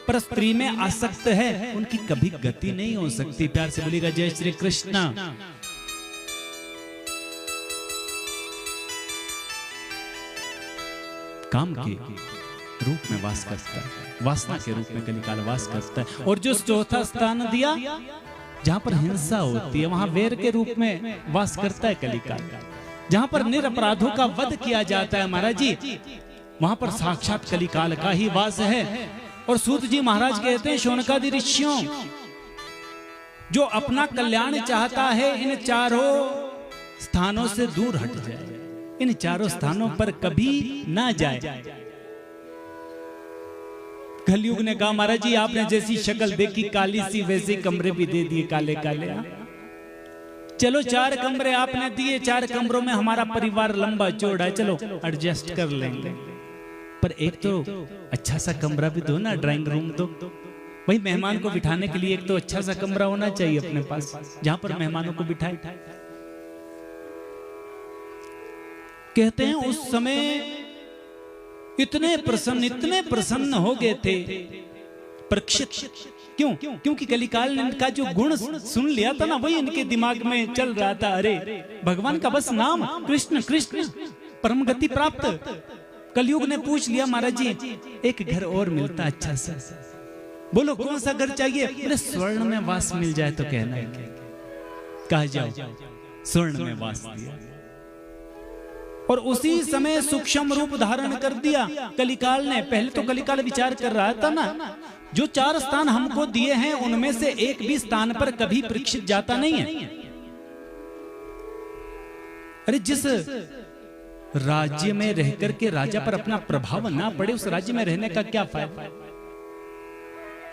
पर स्त्री में आसक्त है, उनकी कभी गति नहीं हो सकती। प्यार से बोलिएगा जय श्री कृष्ण। काम के रूप में वास करता है, वासना के रूप में कलिकाल वास करता है। और जो चौथा स्थान दिया, जहां पर हिंसा होती है, वहां वैर के रूप में वास करता है कलिकाल। जहां पर निरपराधों का वध किया जाता है महाराज जी, वहां पर साक्षात कलिकाल का ही वास है। और सूत जी महाराज कहते हैं, शौनकादि ऋषियों, जो अपना कल्याण चाहता है इन चारों स्थानों से दूर हट जाए, इन चारों स्थानों पर कभी ना जाए। कलयुग ने कहा महाराज जी आपने जैसी शक्ल देखी काली सी, वैसे कमरे भी दे दिए काले काले। चलो 4 कमरे आपने दिए, 4 कमरों में हमारा परिवार लंबा चौड़ा है, चलो एडजस्ट कर लेंगे। पर एक तो अच्छा सा कमरा भी दो ना, ड्राइंग रूम दो। वही मेहमान को बिठाने के लिए एक तो अच्छा सा कमरा होना चाहिए अपने पास, जहां पर मेहमानों को बिठाए। कहते हैं उस समय इतने प्रसन्न हो गए थे परीक्षित। क्यों? क्योंकि कलिकाल ने इनका जो गुण सुन लिया था ना, वही इनके दिमाग में चल रहा था। अरे भगवान का बस नाम कृष्ण कृष्ण, परम गति प्राप्त। कलयुग ने पूछ लिया महाराज जी एक घर और मिलता अच्छा सा, बोलो कौन सा घर चाहिए? बोले स्वर्ण में वास मिल जाए तो कहना है। कहा जाओ, स्वर्ण में वास दिया। और उसी समय सूक्ष्म रूप धारण कर दिया कलिकाल ने। पहले तो कलिकाल विचार कर रहा था ना, जो 4 स्थान हमको दिए हैं उनमें से एक भी स्थान पर कभी परीक्षित जाता नहीं है। अरे जिस राज्य में रह करके राजा पर अपना प्रभाव ना पड़े, उस राज्य में रहने का क्या फायदा?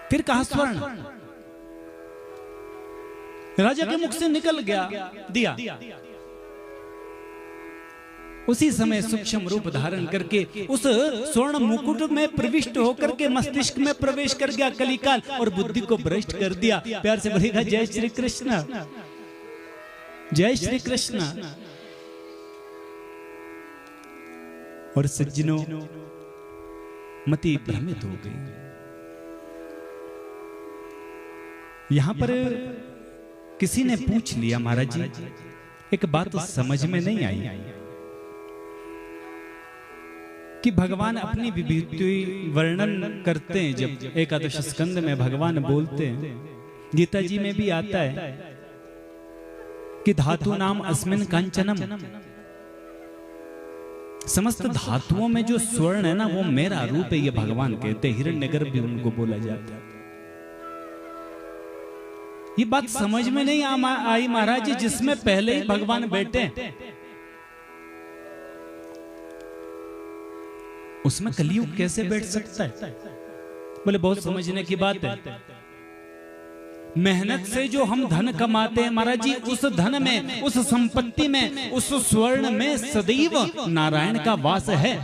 फिर कहा स्वर्ण, राजा के मुख से निकल गया, दिया। उसी समय सूक्ष्म रूप धारण करके उस स्वर्ण मुकुट में प्रविष्ट होकर के मस्तिष्क में प्रवेश कर गया कलिकाल, और बुद्धि को भ्रष्ट कर दिया। प्यार से बोलेगा जय श्री कृष्ण, जय श्री कृष्ण। और सज्जनों मति भ्रमित हो गई। यहां पर किसी ने पूछ लिया महाराज जी, एक बात तो समझ में नहीं आई कि भगवान अपनी विभूति वर्णन करते हैं। जब एकादश स्कंद में भगवान बोलते हैं, गीता जी में भी आता है कि धातु नाम अस्मिन कांचनम, समस्त धातुओं में जो स्वर्ण है ना वो मेरा रूप है, ये भगवान कहते हैं। हिरण्यगर्भ भी उनको बोला जाता है। ये बात समझ में नहीं आई महाराज जी, जिसमें पहले ही भगवान बैठे उसमें कलयुग कैसे बैठ सकता है? बोले बहुत समझने की बात है। मेहनत से जो हम धन कमाते हैं महाराज जी, उस धन में, उस संपत्ति में, उस स्वर्ण में सदैव नारायण का वास है।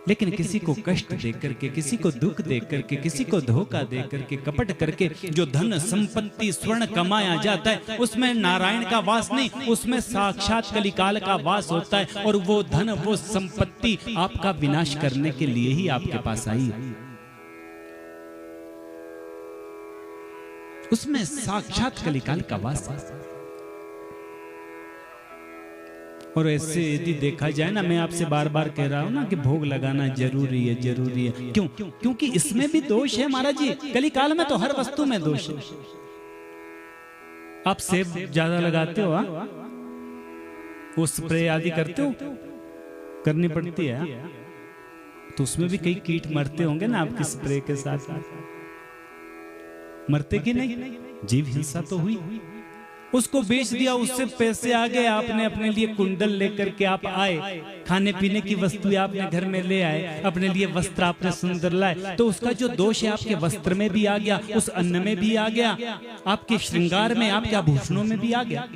लेकिन किसी को कष्ट दे करके, किसी को दुख दे करके, किसी को धोखा दे करके, कपट करके जो धन संपत्ति स्वर्ण कमाया जाता है, उसमें नारायण का वास नहीं, उसमें साक्षात कलिकाल का वास होता है। और वो धन, वो संपत्ति आपका विनाश करने के लिए ही आपके पास आई है। उसमें साक्षात कलिकाल का वास है। और ऐसे यदि देखा जाए ना, मैं आपसे बार बार कह रहा हूं ना कि भोग लगाना जरूरी है, जरूरी है। क्यों? क्योंकि इसमें भी दोष है महाराज जी। कलिकाल में तो हर वस्तु में दोष है। आप सेब ज्यादा लगाते हो, वो स्प्रे आदि करते हो, करनी पड़ती है, तो उसमें भी कई कीट मरते होंगे ना आपके स्प्रे के साथ। मरते कि नहीं? जीव हिंसा तो हुई। उसको बेच दिया, उससे पैसे आ गए, आपने अपने लिए कुंडल लेकर के आप आए, खाने पीने की वस्तु आपने घर में ले आए, अपने लिए वस्त्र आपने सुंदर लाए, तो उसका जो दोष है आपके वस्त्र में भी आ गया, उस अन्न में भी आ गया, आपके श्रृंगार में, आपके आभूषणों में भी आ गया।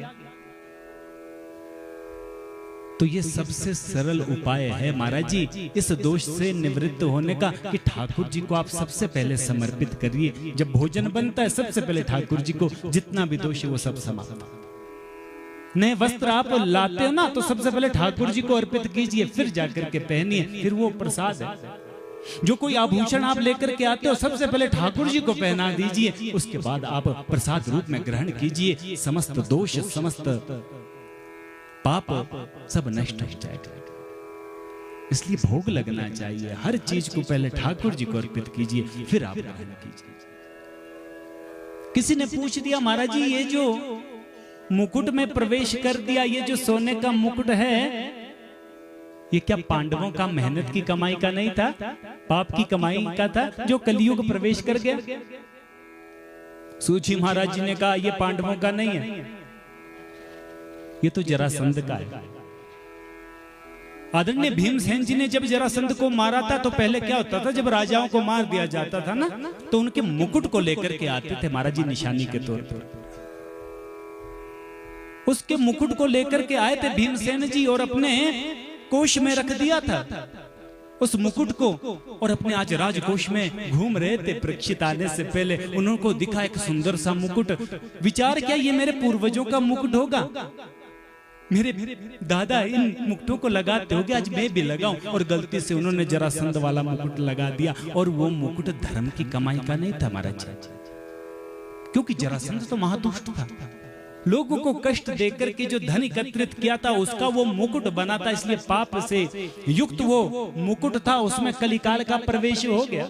तो ये सबसे सरल उपाय है महाराज जी इस दोष से निवृत्त होने का कि ठाकुर जी को आप सबसे पहले समर्पित करिए। जब भोजन बनता है सबसे पहले ठाकुर जी को जितना भी दोष है वो सब समाप्त। नए वस्त्र आप लाते हो ना, तो सबसे पहले ठाकुर जी को अर्पित कीजिए, फिर जाकर के पहनिए, फिर वो प्रसाद है। जो कोई आभूषण आप लेकर के आते हो सबसे पहले ठाकुर जी को पहना दीजिए, उसके बाद आप प्रसाद रूप में ग्रहण कीजिए। समस्त दोष, समस्त पाप सब नष्ट हो जाएगा। इसलिए भोग लगना चाहिए। हर चीज को पहले ठाकुर जी को अर्पित कीजिए, फिर आप ग्रहण कीजिए। किसी ने पूछ दिया महाराज जी ये जो मुकुट में प्रवेश कर दिया, ये जो सोने का मुकुट है, ये क्या पांडवों का मेहनत की कमाई का नहीं था, पाप की कमाई का था जो कलयुग प्रवेश कर गया? सूची महाराज जी ने कहा ये पांडवों का नहीं है, ये तो जरासंध का है। आदरणीय भीमसेन जी ने जब जरासंध को मारा था तो पहले क्या होता था, जब राजाओं को मार दिया जाता था ना, तो उनके मुकुट को लेकर के आते थे महाराज जी निशानी के तौर पर। उसके मुकुट को लेकर के आए थे भीमसेन जी और अपने कोष में रख दिया था उस मुकुट को, और अपने आज राजकोष में घूम रहे थे। परीक्षित आने से पहले उनको दिखा एक सुंदर सा मुकुट। विचार किया ये मेरे पूर्वजों का मुकुट होगा, मेरे दादा इन मुकुटों को लगाते होंगे, आज मैं भी लगाऊं। और गलती से उन्होंने जरासंध वाला मुकुट लगा दिया, और वो मुकुट धर्म की कमाई का नहीं था महाराज, क्योंकि जरासंध तो महादुष्ट था। लोगों को कष्ट देकर के जो धन एकत्रित किया था उसका वो मुकुट बना था, इसलिए पाप से युक्त वो मुकुट था, उसमें कलिकाल का प्रवेश हो गया।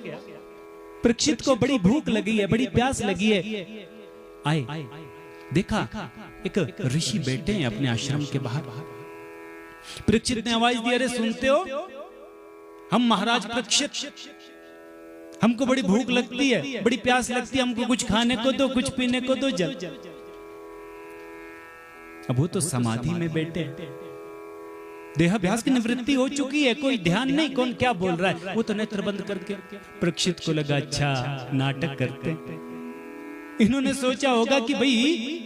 परीक्षित को बड़ी भूख लगी है, बड़ी प्यास लगी है, आए देखा एक ऋषि बैठे हैं अपने आश्रम के बाहर। परीक्षित ने आवाज दी, अरे सुनते हो, हम महाराज परीक्षित, हमको बड़ी भूख लगती है, बड़ी प्यास लगती है, हमको कुछ खाने को दो, कुछ पीने को दो, जल। अब वो तो समाधि में बैठे, देहाभ्यास की निवृत्ति हो चुकी है, कोई ध्यान नहीं कौन क्या बोल रहा है, वो तो नेत्र बंद करके। परीक्षित को लगा अच्छा नाटक करते, इन्होंने सोचा होगा कि भाई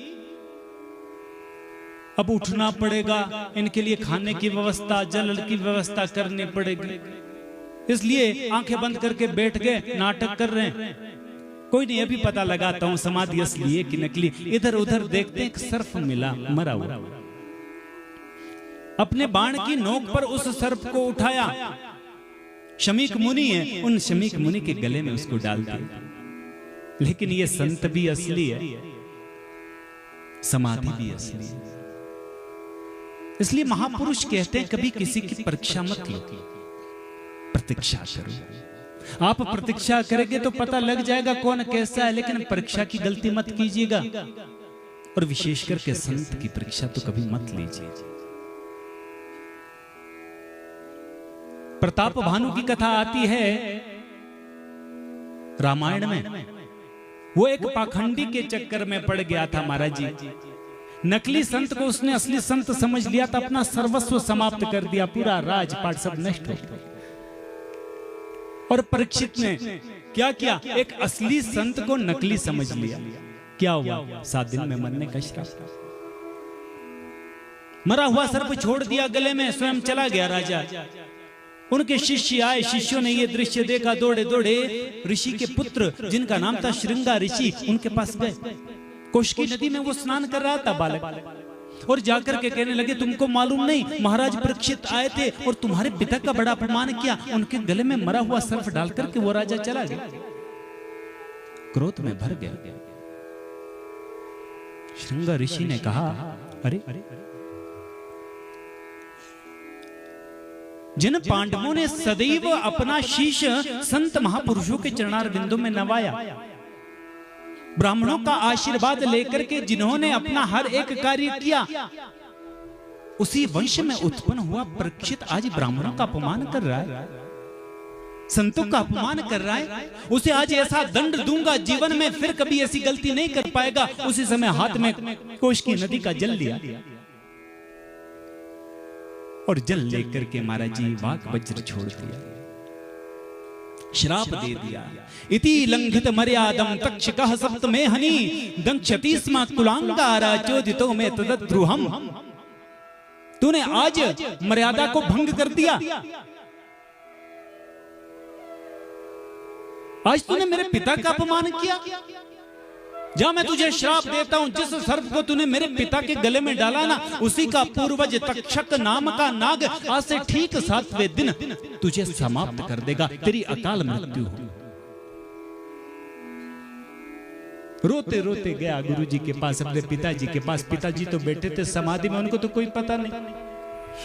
अब उठना पड़ेगा, इनके लिए खाने की व्यवस्था, जल की व्यवस्था करनी पड़ेगी, इसलिए आंखें बंद करके बैठ गए, नाटक कर रहे हैं। कोई नहीं, अभी पता लगाता हूं समाधि असली है कि नकली। इधर उधर देखते एक सर्प मिला मरा हुआ, अपने बाण की नोक पर उस सर्प को उठाया, शमीक मुनि है, उन शमीक मुनि के गले में उसको डाल दिया। लेकिन ये संत भी असली है, समाधि भी असली है। इसलिए महापुरुष कहते हैं कभी किसी की परीक्षा मत लो, प्रतीक्षा करो। आप प्रतीक्षा करेंगे तो पता लग जाएगा कौन कैसा है, लेकिन परीक्षा की गलती मत कीजिएगा, और विशेष करके संत की परीक्षा तो कभी मत लीजिए। प्रताप भानु की कथा आती है रामायण में। वो एक पाखंडी के चक्कर में पड़ गया था महाराज जी। नकली संत को उसने असली संत समझ लिया था, अपना सर्वस्व समाप्त कर दिया, पूरा राजपाट सब नष्ट हो गया। और परीक्षित ने क्या किया, एक असली संत को नकली समझ लिया। क्या हुआ, 7 दिन में मरने का श्राप। मरा हुआ सर्प छोड़ दिया गले में, स्वयं चला गया राजा। उनके शिष्य आए, शिष्यों ने ये दृश्य देखा, दौड़े दौड़े ऋषि के पुत्र जिनका नाम था श्रृंगा ऋषि, उनके पास गए। कोशकी नदी में वो स्नान कर रहा था बालक, और जाकर के कहने लगे तुमको मालूम नहीं महाराज परीक्षित आए थे और तुम्हारे पिता का बड़ा अपमान किया, उनके गले में मरा हुआ सर्प डाल करके वो राजा चला गया। क्रोध में भर गया। श्रृंगा ऋषि ने कहा अरे जिन पांडवों ने सदैव अपना शीश संत महापुरुषों के चरणार बिंदु में नवाया, ब्राह्मणों का आशीर्वाद लेकर के जिन्होंने अपना हर एक कार्य किया, उसी वंश में उत्पन्न हुआ परीक्षित आज ब्राह्मणों का अपमान कर रहा है, संतों का अपमान कर रहा है। उसे आज ऐसा दंड दूंगा, जीवन में फिर कभी ऐसी गलती नहीं कर पाएगा। उसी समय हाथ में कोशकी नदी का जल लिया और जल लेकर के महाराज जी वाक वज्र छोड़ दिया, श्राप दे दिया। इति लंघित मर्यादम तक्षकः सप्तमेहनि दंक्षति स्म कुलांगारा चोदितो में तदद्रुहम्। तूने आज मर्यादा को भंग कर दिया, आज तूने मेरे पिता का अपमान किया। जा मैं तुझे श्राप देता हूं, जिस सर्प को तूने मेरे पिता के गले में डाला ना, उसी का पूर्वज तक्षक नाम का नाग आज से ठीक 7वें दिन तुझे समाप्त कर देगा, तेरी अकाल मृत्यु हो। रोते रोते गया गुरुजी के पास, अपने पिताजी के पास। पिताजी तो बैठे थे समाधि में, उनको तो कोई पता नहीं।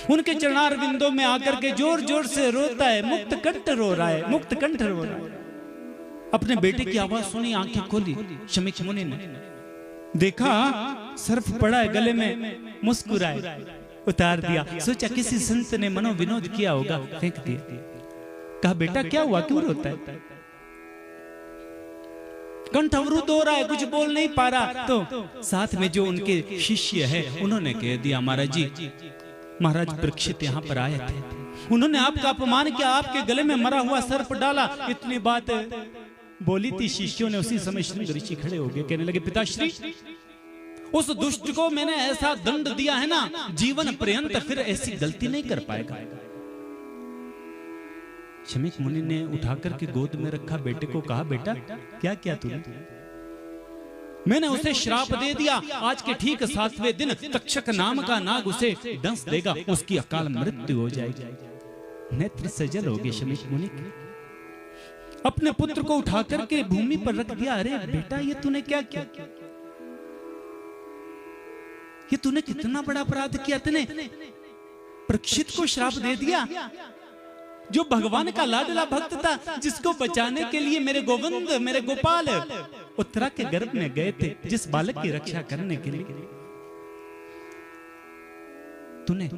उनके चरणार बिंदों में आकर के जोर जोर से रोता है, मुक्त कंठ रो रहा है, मुक्त कंठ रो रहा है। अपने बेटे की आवाज सुनी, आंखें खोली, शमीक मुनि ने देखा सर्प पड़ा है गले में, मुस्कुराए, उतार दिया। सोचा किसी संत ने मनोविनोद किया होगा, फेंक दिया। कहा बेटा क्या हुआ, क्यों रोता है? कंठ अवरुद्ध हो रहा है, कुछ बोल नहीं पा रहा। तो साथ में जो उनके शिष्य है उन्होंने कह दिया महाराज जी, महाराज परीक्षित यहाँ पर आए थे, उन्होंने आपका अपमान किया, आपके गले में मरा हुआ सर्प डाला। इतनी बात बोली थी, शिष्यों ने उसी समय श्रृंग ऋषि खड़े हो गए, कहने लगे पिताश्री उस दुष्ट को मैंने ऐसा दंड दिया है ना, जीवन पर्यंत फिर ऐसी गलती नहीं कर पाएगा। शमीक मुनि ने उठाकर के गोद में रखा बेटे को, कहा बेटा क्या किया तूने? मैंने उसे श्राप दे दिया, आज के ठीक 7वें दिन तक्षक नाम का नाग उसे डंस देगा, उसकी अकाल मृत्यु हो जाएगी। नेत्र सजल हो गए शमीक मुनि के। अपने पुत्र को उठाकर के भूमि पर रख दिया। अरे बेटा ये तूने क्या किया? ये तूने कितना बड़ा अपराध किया, तूने परीक्षित को श्राप दे दिया, जो भगवान का लाडला भक्त था, जिसको बचाने के लिए मेरे गोविंद, मेरे गोपाल उत्तरा के गर्भ में गए थे, जिस बालक की रक्षा करने के लिए तूने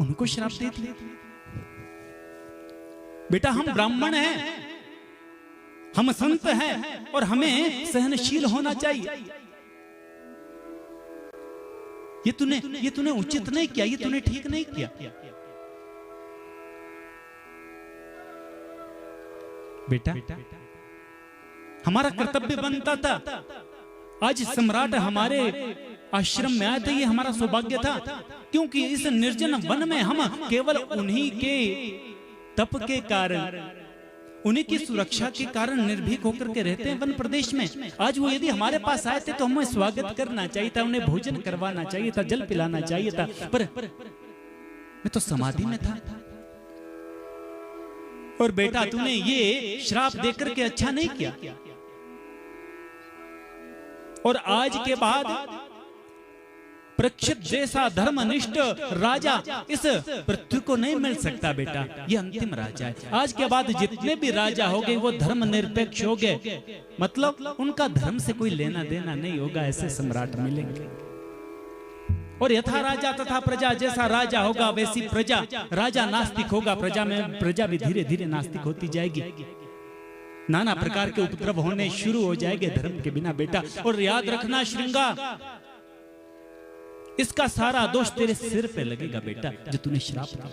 उनको श्राप दे दिया। बेटा हम ब्राह्मण हैं, हम संत हैं और हमें सहनशील होना चाहिए। ये तूने उचित नहीं किया, ये तूने ठीक नहीं किया। बेटा हमारा कर्तव्य बनता था, आज सम्राट हमारे आश्रम में आए थे, ये हमारा सौभाग्य था, क्योंकि इस निर्जन वन में हम केवल उन्हीं के तप के कारण, उन्हीं की सुरक्षा के कारण निर्भीक होकर के रहते हैं वन प्रदेश में। आज वो यदि हमारे पास आए थे तो हमें स्वागत करना चाहिए था, उन्हें भोजन करवाना चाहिए था, जल पिलाना चाहिए था, पर मैं तो समाधि में था। और बेटा तूने ये श्राप देकर के अच्छा नहीं किया, और आज के बाद परीक्षित जैसा धर्मनिष्ठ राजा इस पृथ्वी को नहीं मिल सकता। बेटा ये अंतिम राजा है, आज के बाद जितने भी राजा हो गए वो धर्म निरपेक्ष हो गए, मतलब उनका धर्म से कोई लेना देना नहीं होगा, ऐसे सम्राट मिलेंगे। और यथा राजा तथा प्रजा, जैसा राजा होगा वैसी प्रजा, राजा नास्तिक होगा प्रजा में, प्रजा भी धीरे धीरे नास्तिक होती जाएगी, नाना प्रकार के उपद्रव होने शुरू हो जाएंगे धर्म के बिना। बेटा और याद रखना श्रृंगा, इसका सारा दोष तेरे सिर पे लगेगा बेटा, जो तूने श्राप दिया।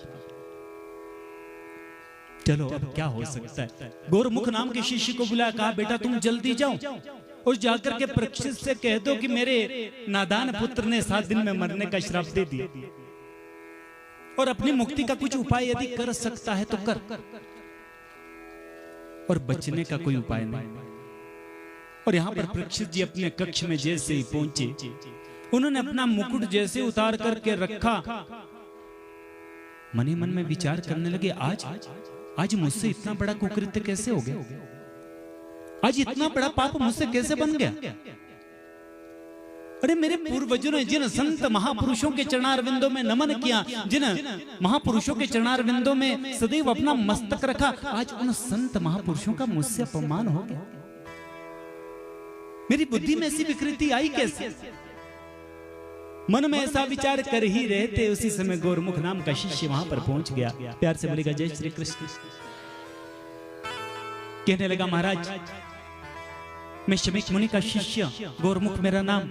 चलो अब क्या हो सकता है। गौरमुख नाम के शिष्य को बुलाया, कहा बेटा तुम जल्दी जाओ और जाकर के परीक्षित से कह दो कि मेरे नादान पुत्र ने 7 दिन में मरने का श्राप दे दिया। और अपनी मुक्ति का कुछ उपाय यदि कर सकता है तो कर, और बचने का कोई उपाय नहीं। और यहां पर परीक्षित जी अपने कक्ष में जैसे ही पहुंचे, उन्होंने अपना मुकुट जैसे उतार करके रखा, मन ही मन में विचार करने लगे, आज मुझसे इतना बड़ा कुकृत्य कैसे हो गया, आज इतना बड़ा पाप मुझसे कैसे बन गया। अरे मेरे पूर्वजों ने जिन संत महापुरुषों के चरणारविंदों में नमन किया, जिन महापुरुषों के चरणारविंदों में सदैव अपना मस्तक रखा, आज उन संत महापुरुषों का मुझसे अपमान हो गया। मेरी बुद्धि में ऐसी विकृति आई कैसे। मन में ऐसा विचार कर ही रहे थे, उसी समय गौरमुख नाम का शिष्य वहां पर पहुंच गया। प्यार से बोलेगा जय श्री कृष्ण। कहने लगा, महाराज मैं शमीक मुनि का शिष्य, गौरमुख मेरा नाम।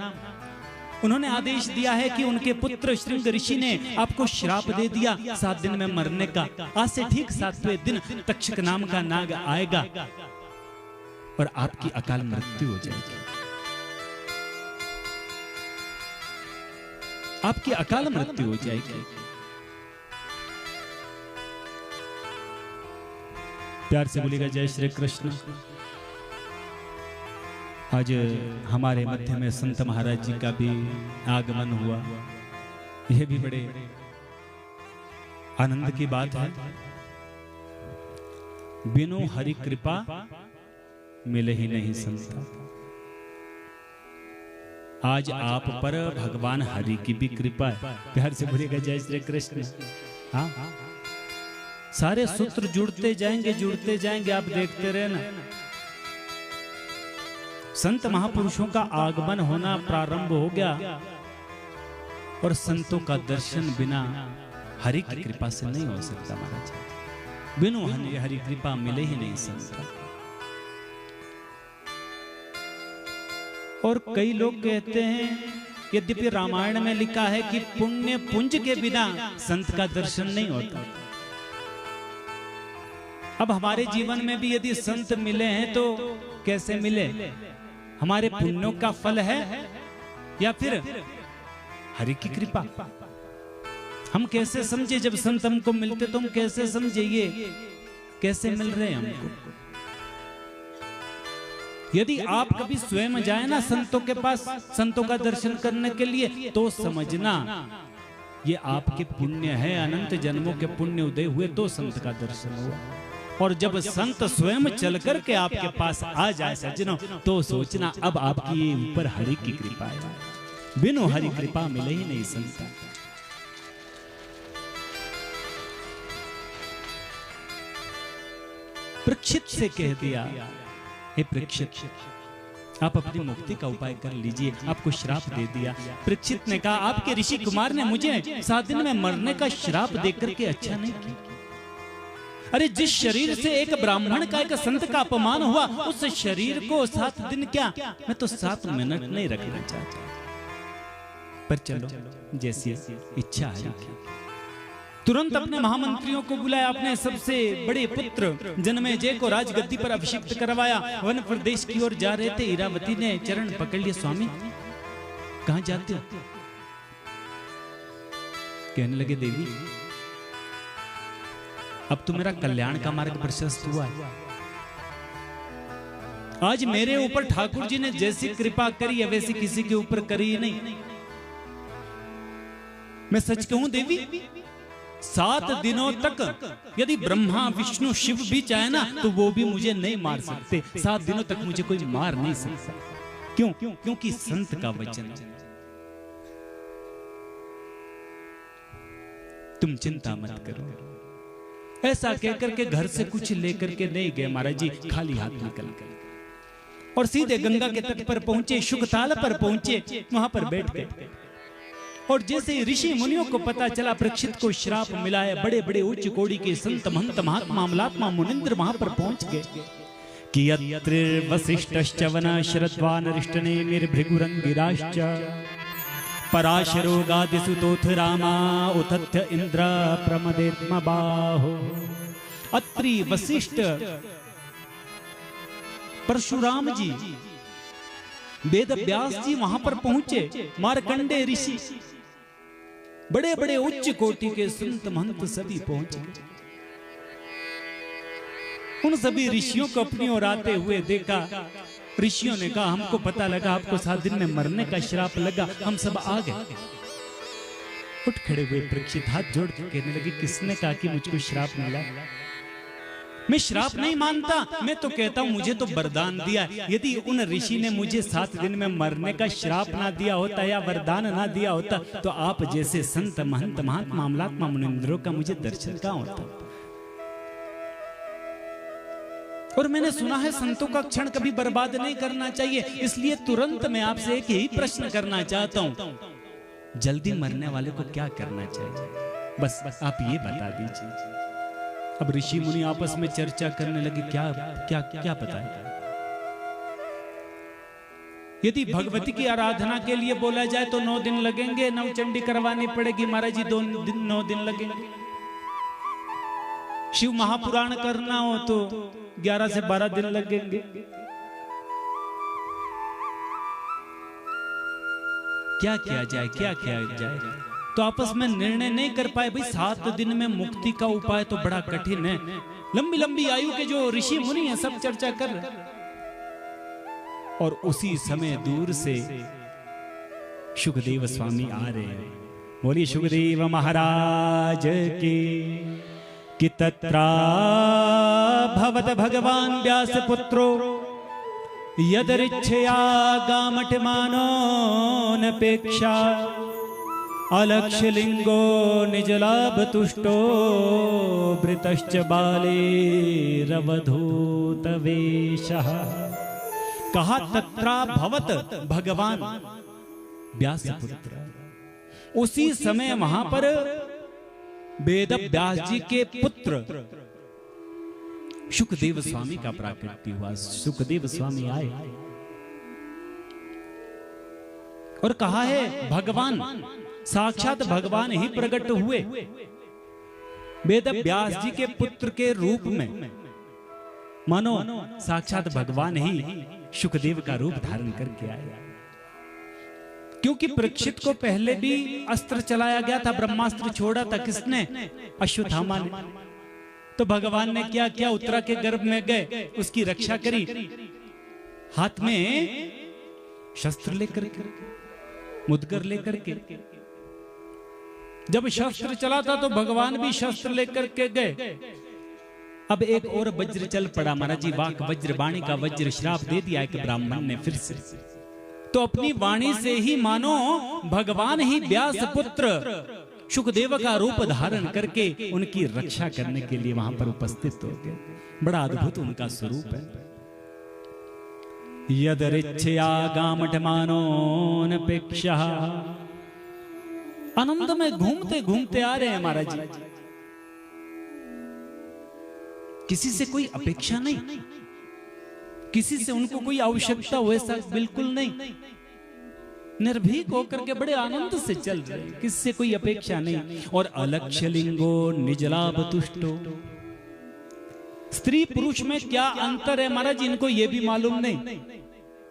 उन्होंने आदेश दिया है कि उनके पुत्र श्रृंग ऋषि ने आपको श्राप दे दिया 7 दिन में मरने का। आज से ठीक 7वें दिन तक्षक नाम का नाग आएगा और आपकी अकाल मृत्यु हो जाएगी, आपकी अकाल मृत्यु हो जाएगी। प्यार से बोलेगा जय श्री कृष्ण। आज हमारे मध्य में संत महाराज जी का भी आगमन हुआ, यह भी बड़े आनंद की बात है। बिनु हरि कृपा मिले ही नहीं संता। आज आप पर भगवान हरि की भी कृपा है। प्यार से बोलिएगा जय श्री कृष्ण। हाँ, सारे सूत्र जुड़ते जाएंगे, आप देखते रहे ना। संत महापुरुषों का आगमन होना प्रारंभ हो गया, और संतों का दर्शन बिना हरि की कृपा से नहीं हो सकता महाराज। बिनु हरि कृपा मिले ही नहीं संता। और कई लोग कहते हैं, यद्यपि रामायण में लिखा है कि पुण्य पुंज के बिना संत का दर्शन नहीं होता। अब हमारे जीवन में भी यदि संत मिले हैं तो कैसे मिले? हमारे पुण्यों का फल है या फिर हरि की कृपा? हम कैसे समझे जब संत हमको मिलते, तो हम कैसे समझे ये कैसे मिल रहे हैं हमको? यदि आप कभी स्वयं जाए ना संतों के पास, संतों का दर्शन करने के लिए, तो समझना ये आपके पुण्य है, अनंत जन्मों के पुण्य उदय हुए तो संत का दर्शन हुआ। और जब संत स्वयं चल करके आपके पास आ जाए सज्जनों, तो सोचना अब आपकी ऊपर हरि की कृपा है। बिनु हरि कृपा मिले ही नहीं संता। परीक्षित से कह दिया, हे परीक्षित, आप अपनी मुक्ति का उपाय कर लीजिए, आपको श्राप दे दिया। परीक्षित ने कहा, आपके ऋषि कुमार ने मुझे 7 दिन में मरने का श्राप देकर के अच्छा नहीं किया। अरे जिस शरीर से एक ब्राह्मण का, एक संत का अपमान हुआ, उस शरीर को 7 दिन क्या, मैं तो 7 मिनट नहीं रखना चाहता। पर चलो जैसी इच्छा है। तुरंत अपने महामंत्रियों को बुलाया, अपने सबसे बड़े पुत्र जनमेजय को राजगद्दी पर अभिषिक्त करवाया। वन प्रदेश की ओर जा रहे थे, इरावती ने चरण पकड़ लिया, स्वामी कहां जाते हो? कहने लगे, देवी अब तो मेरा कल्याण का मार्ग प्रशस्त हुआ है। आज मेरे ऊपर ठाकुर जी ने जैसी कृपा करी है, वैसी किसी के ऊपर करी ही नहीं। मैं सच कहूं देवी, 7 दिनों तक यदि ब्रह्मा विष्णु शिव भी चाहे ना, तो वो भी मुझे नहीं मार सकते। 7 दिनों तक मुझे कोई मार नहीं सकता। क्यों? क्योंकि संत का वचन। तुम चिंता मत करो। ऐसा कहकर के घर से कुछ लेकर के नहीं गए महाराज जी, खाली हाथ निकल गए और सीधे गंगा के तट पर पहुंचे, शुकताल पर पहुंचे, वहां पर बैठ गए। और जैसे ऋषि मुनियों को पता चला परीक्षित को श्राप मिला है, बड़े बड़े उच्च कोटि के संत महंत महात्मा अमलात्मा मुनिंद्र वहां पर पहुंच गए कि यत्र वसिष्ठश्च वनः शरद्वान रिष्टनेमिर् भृगुरंगिराश्च पराशरो गादिसुतोथ रामा उतथ्य इंद्र प्रमदेत्म बाहो। अत्रि वशिष्ठ परशुराम जी, वेद व्यास जी वहां पर पहुंचे, मार्कंडे ऋषि बड़े बड़े उच्च कोटि के संत महंत सभी पहुंच गए। उन सभी ऋषियों को अपनी ओर आते हुए देखा। ऋषियों ने कहा हमको पता लगा आपको 7 दिन में मरने का श्राप लगा, हम सब आ गए। उठ खड़े हुए परीक्षित हाथ जोड़ के कहने लगे किसने कहा कि मुझको श्राप मिला? मैं श्राप नहीं मानता, मैं तो कहता हूं मुझे तो वरदान दिया। यदि उन ऋषि ने मुझे 7 दिन में मरने का श्राप ना दिया होता या वरदान ना दिया होता तो आप जैसे संत महंत महात्मा अमलात्मा मुनिंद्रों का मुझे दर्शन कहां होता। और मैंने सुना है संतों का क्षण कभी बर्बाद नहीं करना चाहिए, इसलिए तुरंत मैं आपसे एक ही प्रश्न करना चाहता हूं, जल्दी मरने वाले को क्या करना चाहिए? बस आप ये बता दीजिए। अब ऋषि मुनि आपस में चर्चा करने लगे क्या क्या क्या पता है। यदि भगवती की आराधना के लिए बोला जाए तो 9 दिन लगेंगे, नवचंडी करवानी पड़ेगी महाराज जी, 9 दिन लगेंगे। शिव महापुराण करना हो तो 11 से 12 दिन लगेंगे। क्या किया जाए, क्या किया जाए? तो आपस में निर्णय नहीं कर पाए। भाई 7 दिन में मुक्ति का उपाय तो बड़ा कठिन है। लंबी लंबी आयु के जो ऋषि मुनि हैं सब चर्चा कर रहे। और उसी समय दूर से सुखदेव स्वामी आ रहे हैं। बोलिए सुखदेव महाराज की तत्रा भवत भगवान व्यास पुत्रो यदरिच्छया गामठमानो नपेक्षा अलक्ष्यलिंगो निजलाभ तुष्टो वृतश्च बालेरवधूत वेशः। कहा तत्रा भवत भगवान व्यास पुत्र। उसी समय वहां पर वेद व्यास जी के पुत्र सुखदेव स्वामी का प्राकट्य हुआ। सुखदेव स्वामी आए और कहा है भगवान साक्षात भगवान ही प्रकट हुए वेद व्यास जी के पुत्र के रूप में। मानो साक्षात भगवान ही सुखदेव का रूप धारण करके आए। क्योंकि परीक्षित को पहले भी अस्त्र चलाया गया था, ब्रह्मास्त्र छोड़ा था किसने? अश्वत्थामा ने। तो भगवान ने क्या किया? उत्तरा के गर्भ में गए, उसकी रक्षा करी, हाथ में शस्त्र लेकर के, मुदगर लेकर के। जब शस्त्र चला था तो भगवान भी शस्त्र लेकर के गए। अब एक और वज्र चल पड़ा महाराज जी, वाक वज्र, वाणी का वज्र श्राप दे दिया एक ब्राह्मण ने फिर से। तो अपनी वाणी से ही मानो भगवान ही व्यास पुत्र सुखदेव का रूप धारण करके उनकी रक्षा करने के लिए वहां पर उपस्थित हो गए। बड़ा अद्भुत उनका स्वरूप है। यदरिच्छया गामठमानो नपेक्षा। आनंद में घूमते घूमते आ रहे हैं महाराज जी, किसी से कोई अपेक्षा नहीं, किसी से उनको कोई आवश्यकता वैसा बिल्कुल नहीं। निर्भीक होकर के बड़े आनंद से चल रहे, किससे कोई अपेक्षा नहीं। और अलक्ष्य लिंगो निजलाभ तुष्टो। स्त्री पुरुष में क्या अंतर है महाराज, इनको ये भी मालूम नहीं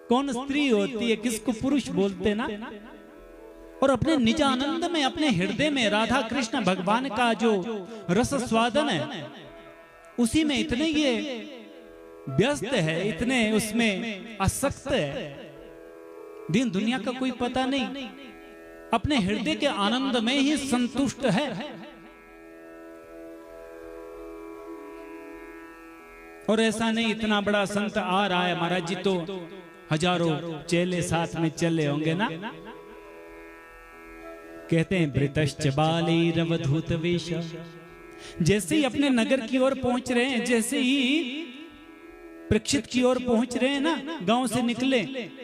कौन स्त्री होती है, किसको पुरुष बोलते ना। और अपने निज आनंद में, अपने हृदय में राधा कृष्ण भगवान का जो रस स्वादन है उसी में इतने ये व्यस्त है, इतने उसमें आसक्त है, दिन दुनिया का कोई पता नहीं, अपने हृदय के आनंद में ही संतुष्ट है। और ऐसा नहीं इतना बड़ा संत आ रहा है महाराज जी तो हजारों चेले साथ में चले होंगे ना। कहते हैं वृतश्च बालेरवधूत वेश। जैसे ही अपने नगर की ओर पहुंच रहे हैं, जैसे ही परीक्षित की ओर पहुंच रहे हैं ना, गांव से निकले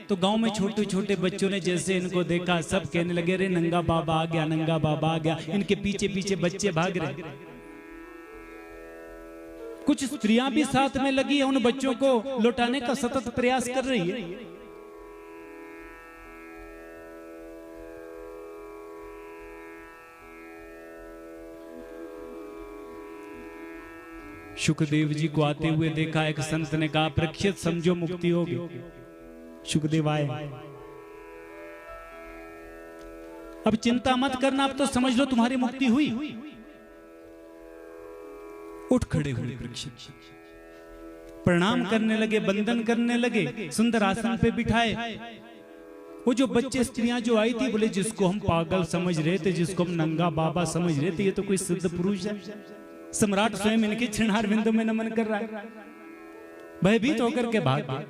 तो गांव में छोटे छोटे बच्चों ने जैसे इनको देखा, सब कहने लगे रे नंगा बाबा आ गया, नंगा बाबा आ गया। इनके पीछे पीछे बच्चे भाग रहे। कुछ स्त्रियां भी साथ में लगी है, उन बच्चों को लौटाने का सतत प्रयास कर रही है। सुखदेव जी को आते हुए देखा। एक संत ने कहा परीक्षित समझो मुक्ति होगी। सुखदेव आए, अब चिंता मत करना, अब तो समझ लो तुम्हारी मुक्ति हुई। उठ खड़े हुए परीक्षित, प्रणाम करने लगे, वंदन करने लगे, सुंदर आसन पे बिठाए। वो जो बच्चे स्त्रियां जो आई थी, बोले जिसको हम पागल समझ रहे थे, जिसको हम नंगा बाबा समझ रहे थे, ये तो कोई सिद्ध पुरुष है। सम्राट स्वयं इनके चरणार बिंदु में नमन कर रहा है, भयभीत होकर के भाग गए।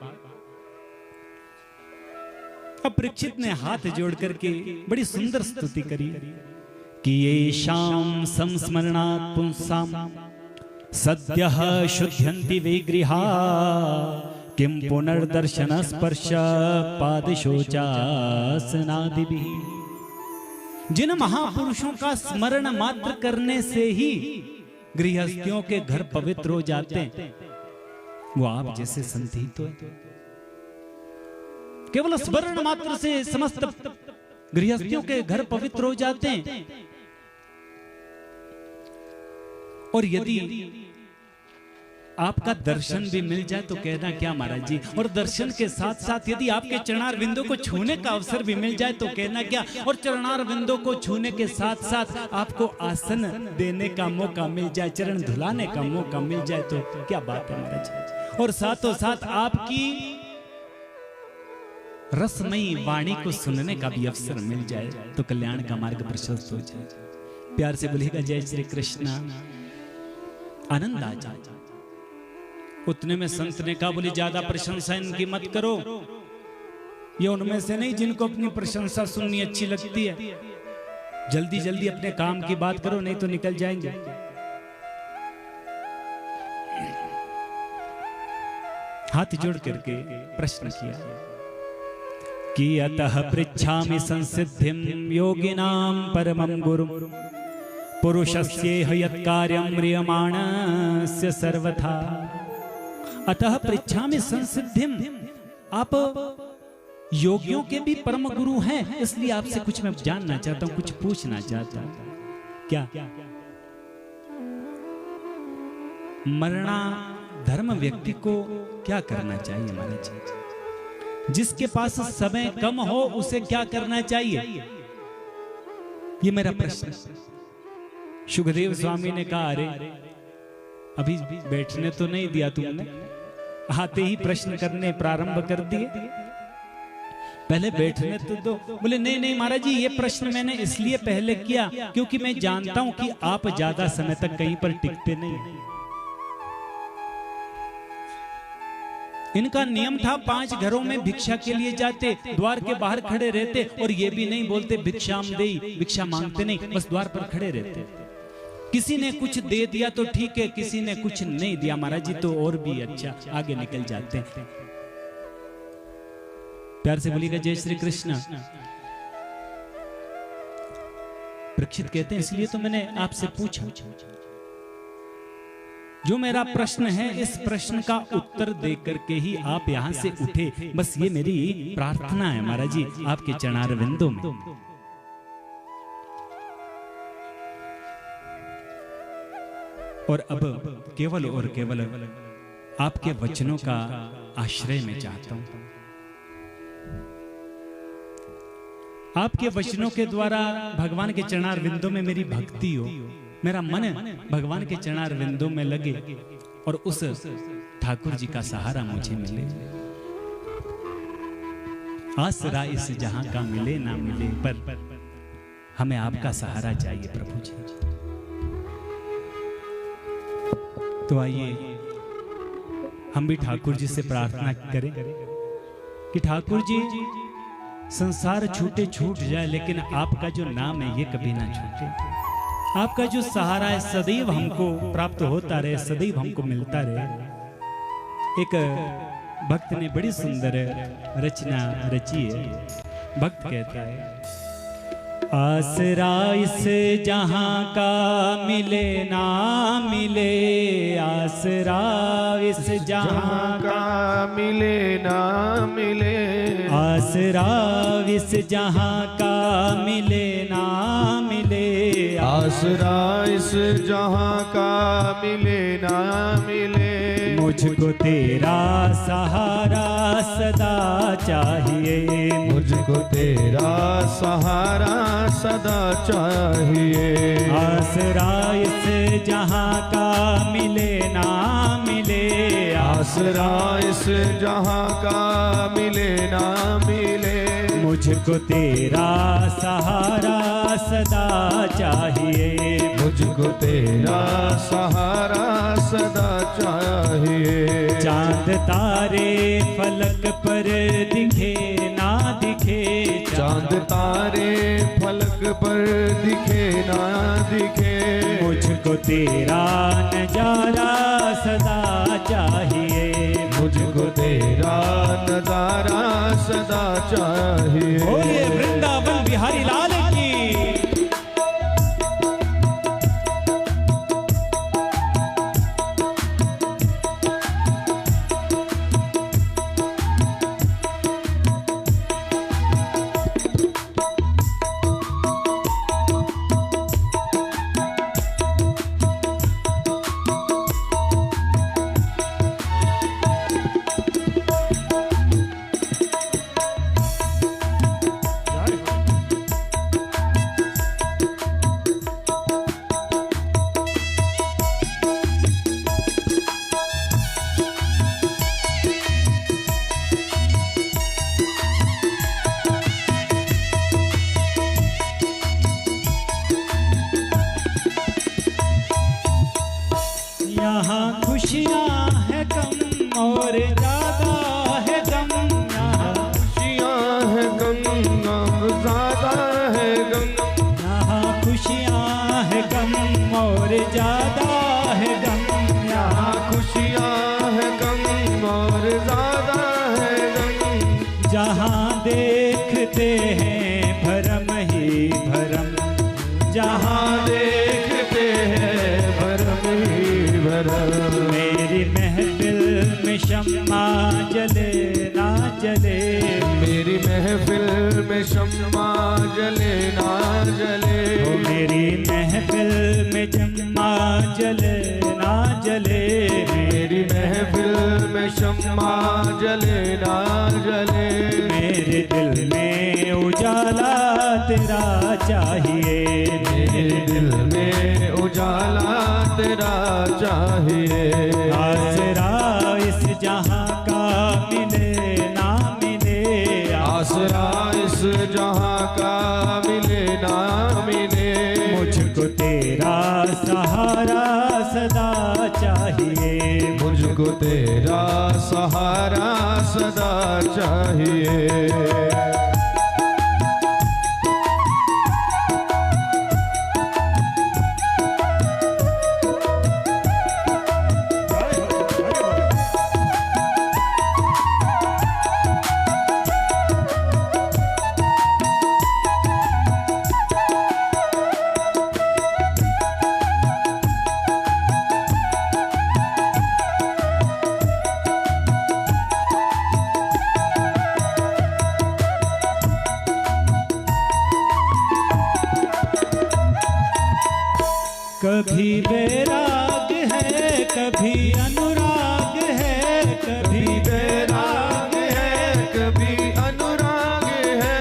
अब परीक्षित ने हाथ जोड़ करके बड़ी सुंदर स्तुति करी कि ये शाम संस्मरणात् पुंसाम सद्यः शुद्ध्यन्ति विगृहा किम पुनर्दर्शन स्पर्श पादशोचासनादिभिः। जिन महापुरुषों का स्मरण मात्र करने से ही गृहस्थियों के घर पवित्र हो जाते हैं, वो आप जैसे संत ही तो है। केवल स्मरण मात्र से समस्त गृहस्थियों के घर पवित्र हो जाते हैं। और यदि आपका दर्शन भी मिल जाए तो कहना क्या महाराज जी, और दर्शन के साथ साथ यदि आपके चरणार बिंदु को छूने का अवसर भी मिल जाए तो कहना क्या, और चरणार बिंदु को छूने के साथ साथ आपको आसन देने का मौका मिल जाए, चरण धुलाने का मौका मिल जाए तो क्या बात है महाराज जी। और साथों साथ आपकी रसमयी वाणी को सुनने का भी अवसर मिल जाए तो कल्याण का मार्ग प्रशस्त हो जाए। प्यार से बोलेगा जय श्री कृष्ण, आनंद आ जाए। उतने में संत ने कहा, बोली ज्यादा प्रशंसा इनकी मत करो, ये उनमें से नहीं जिनको अपनी प्रशंसा सुननी अच्छी लगती है। जल्दी जल्दी अपने काम की बात करो, नहीं तो निकल जाएंगे। हाथ जोड़ करके प्रश्न किया कि अतः पृच्छामि संसिद्धिं योगिनां परमं गुरुं पुरुषस्येह यत्कार्यं म्रियमाणस्य सर्वथा। अतः पृच्छामि संसिद्धिं, आप योगियों के भी परम गुरु हैं, इसलिए आपसे कुछ मैं जानना चाहता हूं, कुछ पूछना चाहता हूं। क्या मरना धर्म व्यक्ति को क्या करना चाहिए महाराज जी? जिसके पास समय कम हो उसे क्या करना चाहिए, ये मेरा प्रश्न। सुखदेव स्वामी ने कहा, अरे अभी बैठने तो नहीं दिया तुमने, आते ही प्रश्न करने प्रारंभ कर दिए, पहले बैठने तो दो। बोले नहीं नहीं महाराज जी, ये प्रश्न मैंने इसलिए पहले किया क्योंकि मैं जानता हूं कि आप ज्यादा समय तक कहीं पर टिकते नहीं। इनका नियम था 5 घरों में भिक्षा के लिए जाते, द्वार के बाहर खड़े रहते और ये भी नहीं बोलते भिक्षाम देई, भिक्षा मांगते नहीं, बस द्वार पर खड़े रहते। किसी ने कुछ दे दिया तो ठीक है, किसी ने कुछ नहीं दिया महाराज जी तो और भी अच्छा, आगे निकल जाते हैं। प्यार से बोलिएगा जय श्री कृष्ण। परीक्षित कहते हैं इसलिए तो मैंने आपसे पूछा, जो मेरा प्रश्न है इस प्रश्न का उत्तर दे करके ही आप यहां से उठे, बस ये मेरी प्रार्थना है महाराज जी आपके चरणारविंदों में। और अब केवल और केवल आपके वचनों का आश्रय मैं चाहता हूं। आपके वचनों के द्वारा भगवान के चरणारविंदों में मेरी भक्ति हो, मेरा मन भगवान के चरणारविंदों में लगे और उस ठाकुर जी का सहारा मुझे मिले। आसरा इस जहां का मिले ना मिले, पर हमें आपका सहारा चाहिए प्रभु जी। तो आइए हम भी ठाकुर जी से प्रार्थना करें कि ठाकुर जी संसार छूटे छूट जाए, लेकिन आपका जो नाम है ये कभी ना छूटे। आपका जो सहारा है सदैव हमको प्राप्त होता रहे, सदैव हमको मिलता रहे। एक भक्त ने बड़ी सुंदर रचना रची है। भक्त कहता है, आसरा इस जहां का मिले ना मिले, आसरा इस जहां का मिले ना मिले, आसरा इस जहां का मिले ना मिले, आसरा इस जहां का मिले ना मिले, मुझको तेरा सहारा सदा चाहिए, मुझको तेरा सहारा सदा चाहिए। आसरा इस जहां का मिले ना मिले, आसरा इस जहां का मिले ना मिले, मुझको तेरा सहारा सदा चाहिए, मुझको तेरा सहारा सदा चाहिए। चांद तारे फलक पर दिखे ना दिखे, चांद तारे फलक पर दिखे ना दिखे, मुझको तेरा नजारा सदा चाहिए, मुझको तेरा नजारा सदा चाहिए। बोलिए वृंदावन बिहारी लाल की। यहाँ खुशियाँ है कम और ज्यादा है गम, यहाँ खुशियाँ है गम और ज्यादा है गम, यहाँ खुशियाँ है कम और ज्यादा है गम, यहाँ खुशियाँ है गम और ज्यादा है गम। जहाँ देखते हैं भरम ही भरम, जहाँ देखते हैं भरम ही भरम, मेरी महफिल में शम्मा जले ना जले, मेरी महफिल में शम्मा जले ना जले, ओ मेरी महफिल में शम्मा जले ना जले, मेरी महफिल में शम्मा जले ना जले, मेरे दिल में उजाला तेरा चाहिए, मेरे दिल में उजाला तेरा चाहिए। आसरा इस जहां का मिले ना मिले, आसरा इस जहां का मिले ना मिले, मुझको तेरा सहारा सदा चाहिए, मुझको तेरा सहारा सदा चाहिए। कभी बैराग है कभी अनुराग है, कभी बैराग है कभी अनुराग है,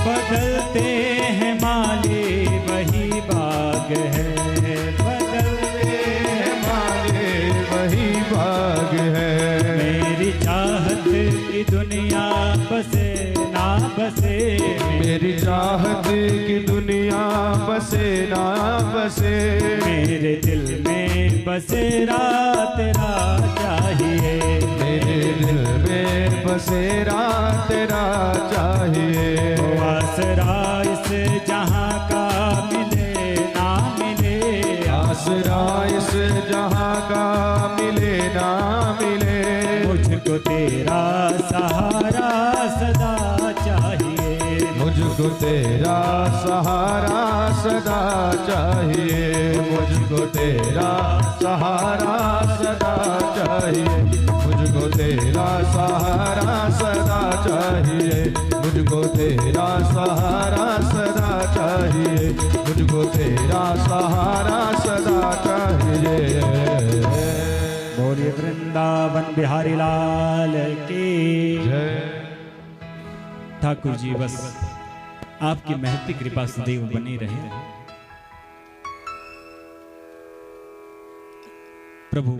बदलते हैं माली वही बाग है, बदलते है माले वही बाग है। मेरी चाहत की दुनिया बसे ना बसे, मेरी चाहत की दुनिया बसे ना बसे, मेरे दिल में बसेरा तेरा चाहिए, मेरे दिल में बसेरा तेरा चाहिए। ओ आसरा इस जहां का मिले ना मिले, आसरा इस जहां का मिले ना मिले, मुझको तेरा सहारा सदा चाहिए, मुझको तेरा सहारा सदा चाहिए, मुझको तेरा सहारा सदा चाहिए, मुझको तेरा सहारा सदा चाहिए, मुझको मुझको तेरा सहारा सदा चाहिए, मुझको तेरा सहारा सदा चाहिए। बोलिए वृंदावन बिहारी लाल की जय। ठाकुर जी बस आपकी महती कृपा सदैव बनी रहे। प्रभु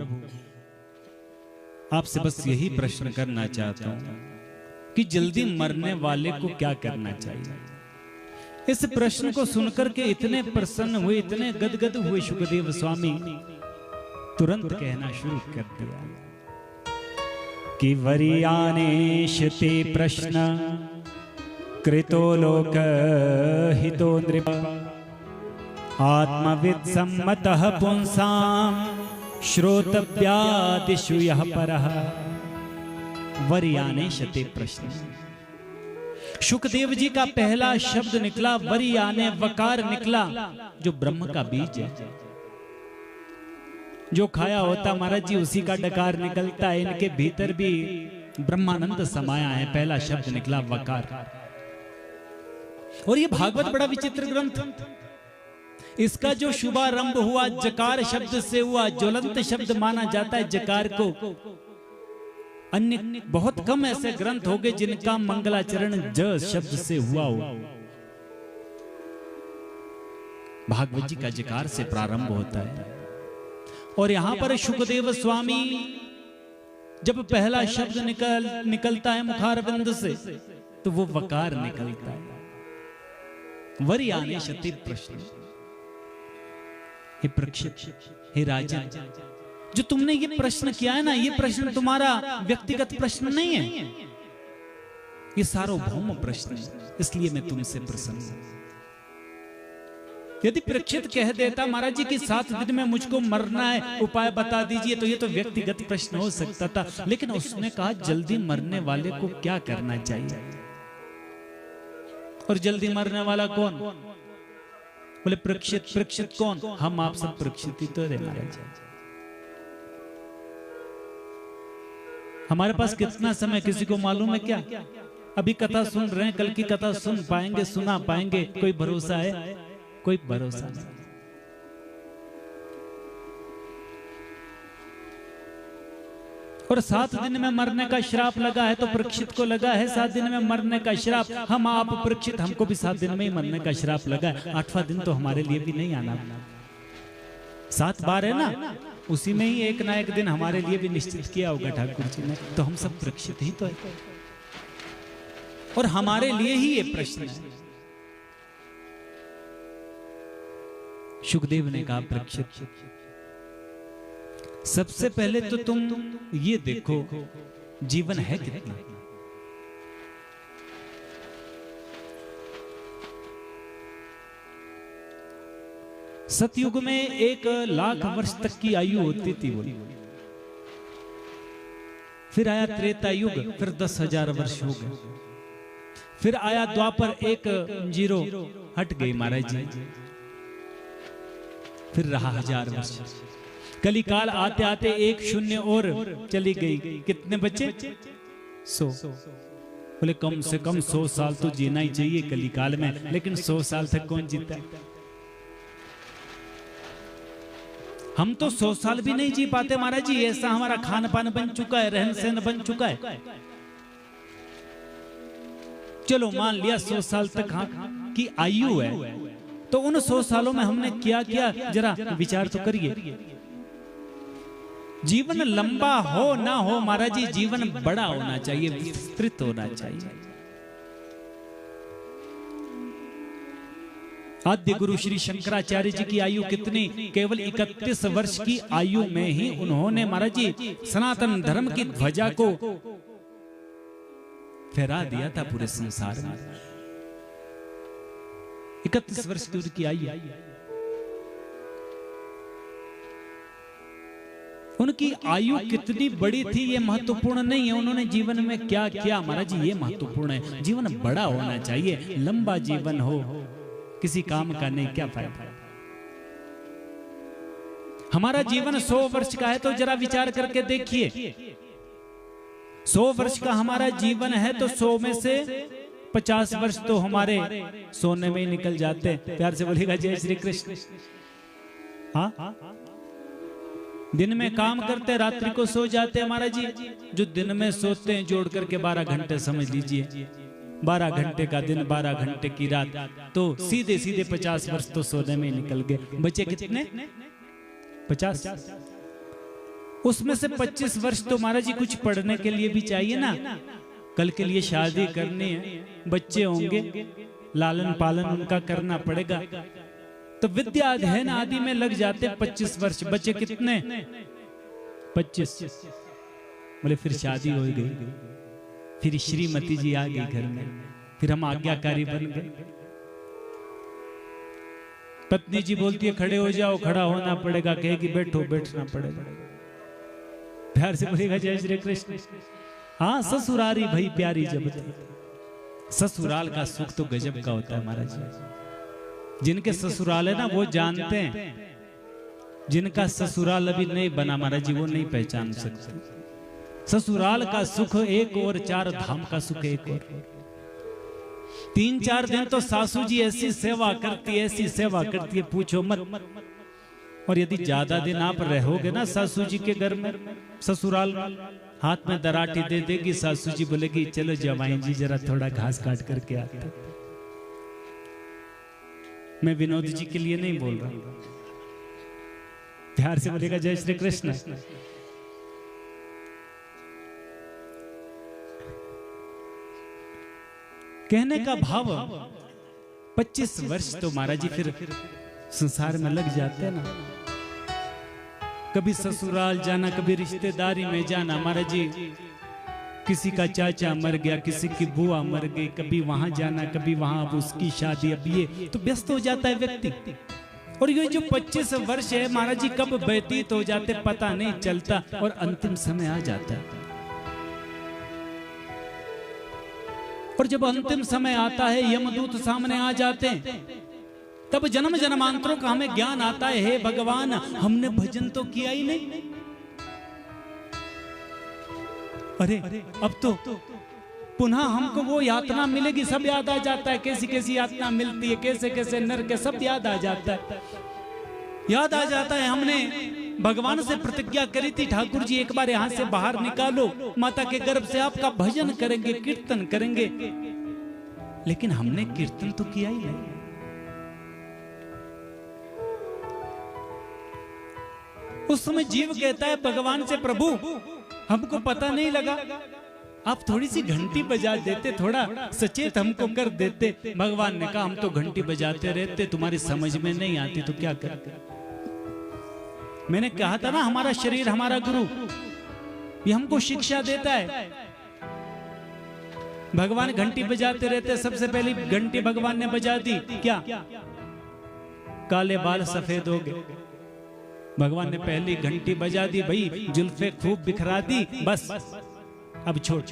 आपसे बस यही प्रश्न करना चाहता हूं कि जल्दी मरने वाले को क्या करना चाहिए। इस प्रश्न को सुनकर के इतने प्रसन्न हुए, इतने गदगद हुए शुकदेव स्वामी तुरंत कहना शुरू कर दिया कि वरियानेशते प्रश्न कृतो लोक हितो नृप आत्मविद सम्मतः पुंसाम श्रोतव्यादिषु यः परः। वरियानेशते प्रश्न, शुकदेव जी का पहला शब्द निकला वरियाने, वकार निकला जो ब्रह्म का बीज है। जो खाया होता महाराज जी उसी का डकार निकलता है। इनके भीतर भी ब्रह्मानंद समाया है। पहला शब्द निकला वकार। और ये भागवत बड़ा विचित्र ग्रंथ, इसका जो शुभारंभ हुआ जकार शब्द से हुआ, ज्वलंत शब्द माना जाता है जकार को। अन्य बहुत कम ऐसे ग्रंथ हो गए जिनका मंगलाचरण ज शब्द से हुआ हो। भागवत जी का जकार से प्रारंभ होता है। और यहां पर शुकदेव स्वामी जब पहला शब्द निकलता है मुखारविंद से तो वो वकार निकलता है। वरियानेशते प्रश्न, हे परीक्षित, हे राजन, जो तुमने ये प्रश्न किया है ना, ये प्रश्न तुम्हारा व्यक्तिगत प्रश्न नहीं है, ये सार्वभौम प्रश्न है। इसलिए मैं तुमसे प्रसन्न हूं। यदि परीक्षित कह देता महाराज जी कि 7 दिन में मुझको मरना है, उपाय बता दीजिए, तो ये तो व्यक्तिगत प्रश्न हो सकता था। लेकिन उसने कहा जल्दी मरने वाले को क्या करना चाहिए। और जल्दी मरने वाला कौन? बोले परीक्षित। परीक्षित कौन? हम आप सब परीक्षित ही तो है महाराज। हमारे पास कितना समय किसी को मालूम है क्या? अभी कथा सुन रहे हैं, कल की कथा सुन पाएंगे, सुना पाएंगे, कोई भरोसा है? कोई भरोसा नहीं। और 7 दिन में मरने का श्राप लगा है तो परीक्षित को लगा है 7 दिन में मरने का श्राप। हम आप परीक्षित, हमको भी 7 दिन में ही मरने का श्राप लगा है। 8वां दिन तो हमारे लिए भी नहीं आना। 7 बार है ना, उसी में ही एक ना एक दिन हमारे लिए भी निश्चित किया होगा ठाकुर जी ने। तो हम सब परीक्षित ही तो है और हमारे लिए ही ये प्रश्न है। शुकदेव ने कहा परीक्षित, सबसे पहले तो तुम ये देखो जीवन है कितना। सतयुग में 1,00,000 वर्ष तक की आयु होती थी बोली। फिर आया त्रेता युग, फिर 10,000 वर्ष हो गए। फिर आया द्वापर, 1 0 हट गई महाराज जी। फिर रहा 1000 वर्ष। कलिकाल आते आते 1 0 और चली गई। कितने बचे? 100। बोले कम से कम 100 साल तो जीना ही चाहिए कलिकाल में, लेकिन 100 साल तक कौन जीता है? हम तो 100 साल भी नहीं जी पाते महाराज जी। ऐसा हमारा खान पान बन चुका है, रहन सहन बन चुका है। चलो मान लिया 100 साल तक की आयु है, तो उन 100 सालों में हमने क्या किया जरा विचार तो करिए। जीवन लंबा हो ना हो महाराज जी, जीवन बड़ा होना चाहिए, विस्तृत होना चाहिए। आद्य गुरु श्री शंकराचार्य जी की आयु कितनी? केवल 31 वर्ष की आयु में ही उन्होंने महाराज जी सनातन धर्म की ध्वजा को फहरा दिया था पूरे संसार में। 31 वर्ष की उनकी आयु। उनकी आयु कितनी बड़ी थी ये महत्वपूर्ण नहीं है, उन्होंने जीवन में क्या किया महाराज जी ये महत्वपूर्ण है। जीवन बड़ा होना चाहिए, लंबा जीवन हो, किसी काम का नहीं, क्या फायदा। हमारा जीवन 100 वर्ष का है तो जरा विचार करके देखिए, 100 वर्ष का हमारा जीवन है तो 100 में से 50 वर्ष तो हमारे सोने में ही निकल जाते हैं। प्यार से बोलेगा जय श्री कृष्ण। हाँ, दिन में काम करते, रात्रि को सो जाते हैं महाराज जी। जो दिन में सोते हैं जोड़ करके 12 घंटे समझ लीजिए, 12 घंटे का दिन, 12 घंटे की रात, तो सीधे सीधे 50 वर्ष तो सोने में निकल गए। बचे कितने? 50। उसमें से 25 वर्ष तो महाराज जी कुछ पढ़ने के लिए भी चाहिए ना। कल के लिए शादी करनी है, बच्चे होंगे, लालन पालन उनका करना पड़ेगा, तो विद्या अध्ययन आदि में लग जाते 25 वर्ष। बचे कितने? 25। बोले फिर शादी हो गई, फिर श्रीमती जी आ गई घर में, फिर हम आज्ञाकारी बन गए। पत्नी जी बोलती है खड़े हो जाओ, खड़ा होना पड़ेगा, कहेगी बैठो, बैठना पड़ेगा। प्यार से बोलेगा जय श्री कृष्ण। हाँ, ससुरारी भाई प्यारी जब ससुराल का सुख तो गजब का होता है महाराज। जिनके ससुराल है ना वो जानते हैं, जिनका ससुराल अभी नहीं बना महाराज जी वो नहीं पहचान सकते। ससुराल का सुख एक और, 4 धाम का सुख एक और। 3-4 दिन तो सासू जी ऐसी सेवा करती है, ऐसी सेवा करती है पूछो मत। और यदि ज्यादा दिन आप रहोगे ना सासू जी के घर में, ससुराल में, हाथ में दराटी दे देगी सासू जी, बोलेगी चलो जवाई जी जरा थोड़ा घास काट करके आते। मैं विनोद जी के लिए नहीं बोल रहा, प्यार से बोलेगा जय श्री कृष्ण। कहने का भाव 25 वर्ष तो महाराज जी फिर संसार में लग जाते हैं ना। कभी ससुराल जाना, कभी रिश्तेदारी में जाना महाराज जी। किसी का चाचा मर गया, किसी की बुआ मर गई, कभी वहां जाना, कभी वहां, अब उसकी शादी, अब ये, तो व्यस्त हो जाता है व्यक्ति। और ये जो 25 वर्ष है महाराज जी कब व्यतीत हो जाते पता नहीं चलता, और अंतिम समय आ जाता है। और जब अंतिम समय आता है, यमदूत सामने आ जाते हैं, तब जन्म जन्मांतरों का हमें ज्ञान आता है, हे भगवान हमने भजन तो किया ही नहीं। अरे अब तो पुनः हमको वो यातना मिलेगी, सब याद आ जाता है। कैसी कैसी यातना मिलती है, कैसे कैसे नरक, सब याद आ जाता है। याद आ जाता है हमने भगवान से प्रतिज्ञा करी थी, ठाकुर जी एक बार यहाँ से बाहर निकालो, माता के गर्भ से आपका भजन करेंगे, कीर्तन करेंगे। लेकिन हमने कीर्तन तो किया ही नहीं। उस समय जीव कहता है भगवान से, प्रभु हमको पता नहीं लगा, आप थोड़ी सी घंटी बजा देते, थोड़ा सचेत हमको कर देते। भगवान ने कहा हम तो घंटी बजाते रहते, तुम्हारी समझ में नहीं आती तो क्या करते। मैंने कहा था ना हमारा शरीर हमारा गुरु, ये हमको शिक्षा देता है। भगवान घंटी बजाते रहते, सबसे पहली घंटी भगवान ने बजा दी, क्या? काले बाल सफेद हो गए। भगवान ने पहली घंटी बजा दी, भाई जुल्फे खूब बिखरा दी, बस अब छोड़,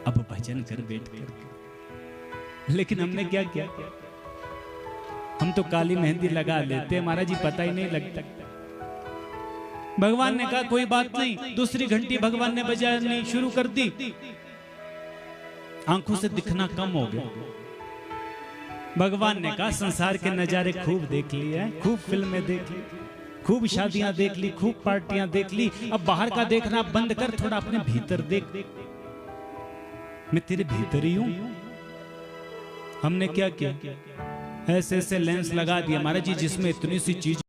अब भजन कर बैठ कर। लेकिन हमने क्या किया? हम तो काली मेहंदी लगा लेते महाराज जी, पता ही नहीं लगता। भगवान ने कहा कोई बात नहीं, दूसरी घंटी भगवान ने बजानी शुरू कर दी, आंखों से दिखना कम हो गया। भगवान ने कहा संसार के नजारे खूब देख लिए, खूब फिल्में देख ली, खूब शादियां देख ली, खूब पार्टियां देख ली, अब बाहर का देखना बंद कर, थोड़ा अपने भीतर देख। मैं तेरे भीतर ही हूं। हमने क्या किया? ऐसे ऐसे लेंस लगा दिया महाराज जी जिसमें इतनी सी चीज